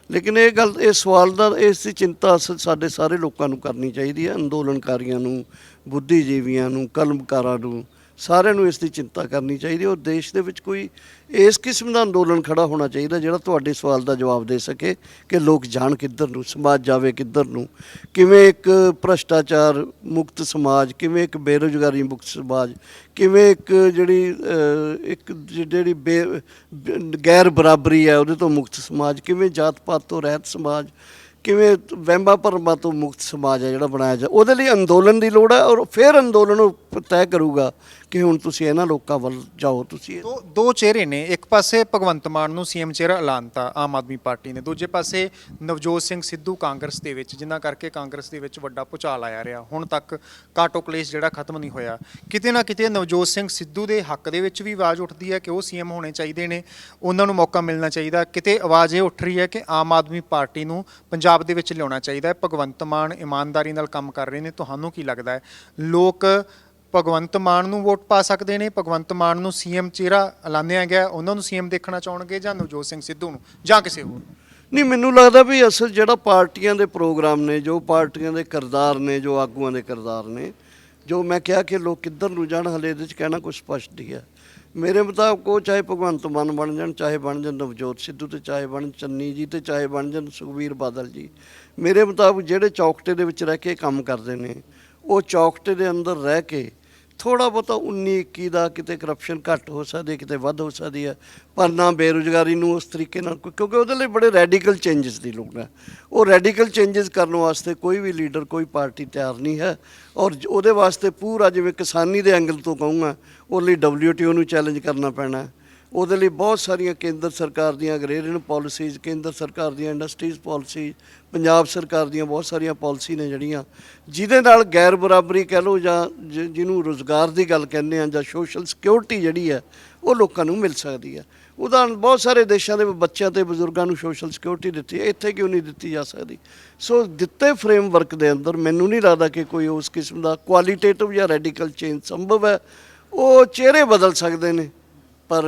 Speaker 1: ਲੇਕਿਨ ਇਹ ਗੱਲ, ਇਹ ਸਵਾਲ ਦਾ, ਇਸ ਦੀ ਚਿੰਤਾ ਸਾਡੇ ਸਾਰੇ ਲੋਕਾਂ ਨੂੰ ਕਰਨੀ ਚਾਹੀਦੀ ਹੈ, ਅੰਦੋਲਨਕਾਰੀਆਂ ਨੂੰ, ਬੁੱਧੀਜੀਵੀਆਂ ਨੂੰ, ਕਲਮਕਾਰਾਂ ਨੂੰ, ਸਾਰਿਆਂ ਨੂੰ ਇਸ ਦੀ ਚਿੰਤਾ ਕਰਨੀ ਚਾਹੀਦੀ ਹੈ। ਔਰ ਦੇਸ਼ ਦੇ ਵਿੱਚ ਕੋਈ ਇਸ ਕਿਸਮ ਦਾ ਅੰਦੋਲਨ ਖੜਾ ਹੋਣਾ ਚਾਹੀਦਾ ਜਿਹੜਾ ਤੁਹਾਡੇ ਸਵਾਲ ਦਾ ਜਵਾਬ ਦੇ ਸਕੇ ਕਿ ਲੋਕ ਜਾਣ ਕਿੱਧਰ ਨੂੰ, ਸਮਾਜ ਜਾਵੇ ਕਿੱਧਰ ਨੂੰ, ਕਿਵੇਂ ਇੱਕ ਭ੍ਰਸ਼ਟਾਚਾਰ ਮੁਕਤ ਸਮਾਜ, ਕਿਵੇਂ ਇੱਕ ਬੇਰੁਜ਼ਗਾਰੀ ਮੁਕਤ ਸਮਾਜ, ਕਿਵੇਂ ਇੱਕ ਜਿਹੜੀ ਗੈਰ ਬਰਾਬਰੀ ਹੈ ਉਹਦੇ ਤੋਂ ਮੁਕਤ ਸਮਾਜ, ਕਿਵੇਂ ਜਾਤ ਪਾਤ ਤੋਂ ਰਹਿਤ ਸਮਾਜ, ਕਿਵੇਂ ਵਹਿਮਾਂ ਭਰਮਾਂ ਤੋਂ ਮੁਕਤ ਸਮਾਜ ਹੈ ਜਿਹੜਾ ਬਣਾਇਆ ਜਾ। ਉਹਦੇ ਲਈ ਅੰਦੋਲਨ ਦੀ ਲੋੜ ਹੈ, ਔਰ ਫਿਰ ਅੰਦੋਲਨ ਉਹ ਤੈਅ ਕਰੂਗਾ ਕਿ ਹੁਣ ਤੁਸੀਂ ਇਹਨਾਂ ਲੋਕਾਂ ਵੱਲ ਜਾਓ। ਤੁਸੀਂ
Speaker 2: ਦੋ ਚਿਹਰੇ ਨੇ, ਇੱਕ ਪਾਸੇ ਭਗਵੰਤ ਮਾਨ ਨੂੰ ਸੀਐਮ ਚਿਹਰਾ ਐਲਾਨਤਾ ਆਮ ਆਦਮੀ ਪਾਰਟੀ ਨੇ, ਦੂਜੇ ਪਾਸੇ ਨਵਜੋਤ ਸਿੰਘ ਸਿੱਧੂ ਕਾਂਗਰਸ ਦੇ ਵਿੱਚ, ਜਿਨ੍ਹਾਂ ਕਰਕੇ ਕਾਂਗਰਸ ਦੇ ਵਿੱਚ ਵੱਡਾ ਭੁਚਾਲ ਆਇਆ ਰਿਹਾ। ਹੁਣ ਤੱਕ ਕਾਟੋ ਕਲੇਸ਼ ਜਿਹੜਾ ਖਤਮ ਨਹੀਂ ਹੋਇਆ। ਕਿਤੇ ਨਾ ਕਿਤੇ ਨਵਜੋਤ ਸਿੰਘ ਸਿੱਧੂ ਦੇ ਹੱਕ ਦੇ ਵਿੱਚ ਵੀ ਆਵਾਜ਼ ਉੱਠਦੀ ਹੈ ਕਿ ਉਹ ਸੀਐਮ ਹੋਣੇ ਚਾਹੀਦੇ ਨੇ, ਉਹਨਾਂ ਨੂੰ ਮੌਕਾ ਮਿਲਣਾ ਚਾਹੀਦਾ। ਕਿਤੇ ਆਵਾਜ਼ ਇਹ ਉੱਠ ਰਹੀ ਹੈ ਕਿ ਆਮ ਆਦਮੀ ਪਾਰਟੀ ਨੂੰ ਪੰਜਾਬ ਦੇ ਵਿੱਚ ਲਿਆਉਣਾ ਚਾਹੀਦਾ ਹੈ। ਭਗਵੰਤ ਮਾਨ ਇਮਾਨਦਾਰੀ ਨਾਲ ਕੰਮ ਕਰ ਰਹੇ ਨੇ, ਤੁਹਾਨੂੰ ਕੀ ਲੱਗਦਾ ਹੈ ਲੋਕ ਭਗਵੰਤ ਮਾਨ ਨੂੰ ਵੋਟ ਪਾ ਸਕਦੇ ਨੇ? ਭਗਵੰਤ ਮਾਨ ਨੂੰ ਸੀਐਮ ਚਿਹਰਾ ਐਲਾਨਿਆ ਗਿਆ, ਉਹਨਾਂ ਨੂੰ ਸੀਐਮ ਦੇਖਣਾ ਚਾਹਣਗੇ, ਜਾਂ ਨਵਜੋਤ ਸਿੰਘ ਸਿੱਧੂ ਨੂੰ, ਜਾਂ ਕਿਸੇ ਹੋਰ?
Speaker 1: ਨਹੀਂ, ਮੈਨੂੰ ਲੱਗਦਾ ਵੀ ਅਸਲ ਜਿਹੜਾ ਪਾਰਟੀਆਂ ਦੇ ਪ੍ਰੋਗਰਾਮ ਨੇ, ਜੋ ਪਾਰਟੀਆਂ ਦੇ ਕਿਰਦਾਰ ਨੇ, ਜੋ ਆਗੂਆਂ ਦੇ ਕਿਰਦਾਰ ਨੇ, ਜੋ ਮੈਂ ਕਿਹਾ ਕਿ ਲੋਕ ਕਿੱਧਰ ਨੂੰ ਜਾਣ, ਹਲੇ ਇਹਦੇ 'ਚ ਕਹਿਣਾ ਕੁਛ ਸਪਸ਼ਟ ਹੀ ਹੈ। ਮੇਰੇ ਮੁਤਾਬਕ ਉਹ ਚਾਹੇ ਭਗਵੰਤ ਮਾਨ ਬਣ ਜਾਣ, ਚਾਹੇ ਬਣ ਜਾਣ ਨਵਜੋਤ ਸਿੱਧੂ, ਤੇ ਚਾਹੇ ਬਣ ਚੰਨੀ ਜੀ, ਤੇ ਚਾਹੇ ਬਣ ਜਾਣ ਸੁਖਬੀਰ ਬਾਦਲ ਜੀ, ਮੇਰੇ ਮੁਤਾਬਕ ਜਿਹੜੇ ਚੌਕਟੇ ਦੇ ਵਿੱਚ ਰਹਿ ਕੇ ਕੰਮ ਕਰਦੇ ਨੇ, ਉਹ ਚੌਕਟੇ ਦੇ ਅੰਦਰ ਰਹਿ ਕੇ ਥੋੜ੍ਹਾ ਬਹੁਤਾ 19-21 ਦਾ ਕਿਤੇ ਕਰਪਸ਼ਨ ਘੱਟ ਹੋ ਸਕਦੀ, ਕਿਤੇ ਵੱਧ ਹੋ ਸਕਦੀ ਹੈ, ਪਰ ਨਾ ਬੇਰੁਜ਼ਗਾਰੀ ਨੂੰ ਉਸ ਤਰੀਕੇ ਨਾਲ, ਕਿਉਂਕਿ ਉਹਦੇ ਲਈ ਬੜੇ ਰੈਡੀਕਲ ਚੇਂਜਸ ਦੀ ਲੋੜ ਹੈ। ਉਹ ਰੈਡੀਕਲ ਚੇਂਜਸ ਕਰਨ ਵਾਸਤੇ ਕੋਈ ਵੀ ਲੀਡਰ, ਕੋਈ ਪਾਰਟੀ ਤਿਆਰ ਨਹੀਂ ਹੈ। ਔਰ ਉਹਦੇ ਵਾਸਤੇ ਪੂਰਾ, ਜਿਵੇਂ ਕਿਸਾਨੀ ਦੇ ਐਂਗਲ ਤੋਂ ਕਹੂੰਗਾ, ਉਹ ਲਈ WTO ਨੂੰ ਚੈਲੰਜ ਕਰਨਾ ਪੈਣਾ। ਉਹਦੇ ਲਈ ਬਹੁਤ ਸਾਰੀਆਂ ਕੇਂਦਰ ਸਰਕਾਰ ਦੀਆਂ ਅਗਰੇਰੀਅਨ ਪਾਲਿਸੀਜ਼, ਕੇਂਦਰ ਸਰਕਾਰ ਦੀਆਂ ਇੰਡਸਟਰੀਜ਼ ਪਾਲਿਸੀ, ਪੰਜਾਬ ਸਰਕਾਰ ਦੀਆਂ ਬਹੁਤ ਸਾਰੀਆਂ ਪਾਲਿਸੀ ਨੇ ਜਿਹੜੀਆਂ ਜਿਹਦੇ ਨਾਲ ਗੈਰ ਬਰਾਬਰੀ ਕਹਿ ਲਓ, ਜਾਂ ਜਿਹਨੂੰ ਰੁਜ਼ਗਾਰ ਦੀ ਗੱਲ ਕਹਿੰਦੇ ਆ, ਜਾਂ ਸੋਸ਼ਲ ਸਿਕਿਉਰਿਟੀ ਜਿਹੜੀ ਹੈ ਉਹ ਲੋਕਾਂ ਨੂੰ ਮਿਲ ਸਕਦੀ ਹੈ। ਉਦਾਹਰਨ ਬਹੁਤ ਸਾਰੇ ਦੇਸ਼ਾਂ ਦੇ ਬੱਚਿਆਂ ਤੇ ਬਜ਼ੁਰਗਾਂ ਨੂੰ ਸੋਸ਼ਲ ਸਿਕਿਉਰਿਟੀ ਦਿੱਤੀ ਹੈ, ਇੱਥੇ ਕਿਉਂ ਨਹੀਂ ਦਿੱਤੀ ਜਾ ਸਕਦੀ? ਸੋ ਦਿੱਤੇ ਫਰੇਮਵਰਕ ਦੇ ਅੰਦਰ ਮੈਨੂੰ ਨਹੀਂ ਲੱਗਦਾ ਕਿ ਕੋਈ ਉਸ ਕਿਸਮ ਦਾ ਕੁਆਲੀਟੇਟਿਵ ਜਾਂ ਰੈਡੀਕਲ ਚੇਂਜ ਸੰਭਵ ਹੈ। ਉਹ ਚਿਹਰੇ ਬਦਲ ਸਕਦੇ ਨੇ, ਪਰ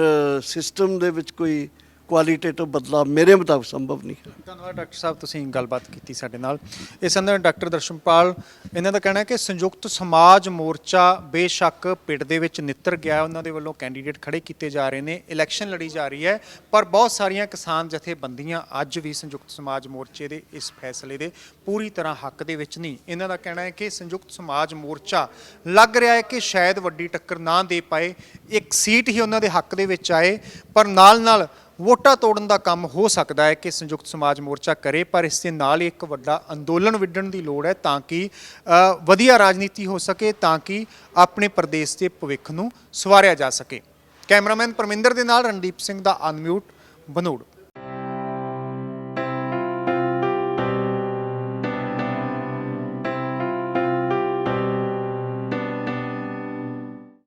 Speaker 1: ਸਿਸਟਮ ਦੇ ਵਿੱਚ ਕੋਈ ਕੁਆਲੀਟੇਟਿਵ ਬਦਲਾਅ ਮੇਰੇ ਮੁਤਾਬਕ ਸੰਭਵ ਨਹੀਂ ਹੈ।
Speaker 2: ਧੰਨਵਾਦ ਡਾਕਟਰ ਸਾਹਿਬ, ਤੁਸੀਂ ਗੱਲਬਾਤ ਕੀਤੀ ਸਾਡੇ ਨਾਲ। ਇਸ ਅੰਦਰ ਡਾਕਟਰ ਦਰਸ਼ਨਪਾਲ, ਇਹਨਾਂ ਦਾ ਕਹਿਣਾ ਹੈ ਕਿ ਸੰਯੁਕਤ ਸਮਾਜ ਮੋਰਚਾ ਬੇਸ਼ੱਕ ਪਿੰਡ ਦੇ ਵਿੱਚ ਨਿੱਤਰ ਗਿਆ, ਉਹਨਾਂ ਦੇ ਵੱਲੋਂ ਕੈਂਡੀਡੇਟ ਖੜੇ ਕੀਤੇ ਜਾ ਰਹੇ ਨੇ, ਇਲੈਕਸ਼ਨ ਲੜੀ ਜਾ ਰਹੀ ਹੈ, ਪਰ ਬਹੁਤ ਸਾਰੀਆਂ ਕਿਸਾਨ ਜਥੇਬੰਦੀਆਂ ਅੱਜ ਵੀ ਸੰਯੁਕਤ ਸਮਾਜ ਮੋਰਚੇ ਦੇ ਇਸ ਫੈਸਲੇ ਦੇ ਪੂਰੀ ਤਰ੍ਹਾਂ ਹੱਕ ਦੇ ਵਿੱਚ ਨਹੀਂ। ਇਹਨਾਂ ਦਾ ਕਹਿਣਾ ਹੈ ਕਿ ਸੰਯੁਕਤ ਸਮਾਜ ਮੋਰਚਾ ਲੱਗ ਰਿਹਾ ਹੈ ਕਿ ਸ਼ਾਇਦ ਵੱਡੀ ਟੱਕਰ ਨਾ ਦੇ ਪਾਏ, ਇੱਕ ਸੀਟ ਹੀ ਉਹਨਾਂ ਦੇ ਹੱਕ ਦੇ ਵਿੱਚ ਆਏ, ਪਰ ਨਾਲ ਵੋਟਾਂ ਤੋੜਨ ਦਾ ਕੰਮ ਹੋ ਸਕਦਾ ਹੈ ਕਿ ਸੰਯੁਕਤ ਸਮਾਜ ਮੋਰਚਾ ਕਰੇ, ਪਰ ਇਸ ਦੇ ਨਾਲ ਹੀ ਇੱਕ ਵੱਡਾ ਅੰਦੋਲਨ ਵਿੱਢਣ ਦੀ ਲੋੜ ਹੈ ਤਾਂ ਕਿ ਵਧੀਆ ਰਾਜਨੀਤੀ ਹੋ ਸਕੇ, ਤਾਂ ਕਿ ਆਪਣੇ ਪ੍ਰਦੇਸ਼ ਦੇ ਭਵਿੱਖ ਨੂੰ ਸਵਾਰਿਆ ਜਾ ਸਕੇ। ਕੈਮਰਾਮੈਨ ਪਰਮਿੰਦਰ ਦੇ ਨਾਲ ਰਣਦੀਪ ਸਿੰਘ ਦਾ ਅਨਮਿਊਟ, ਬਨੂੜ।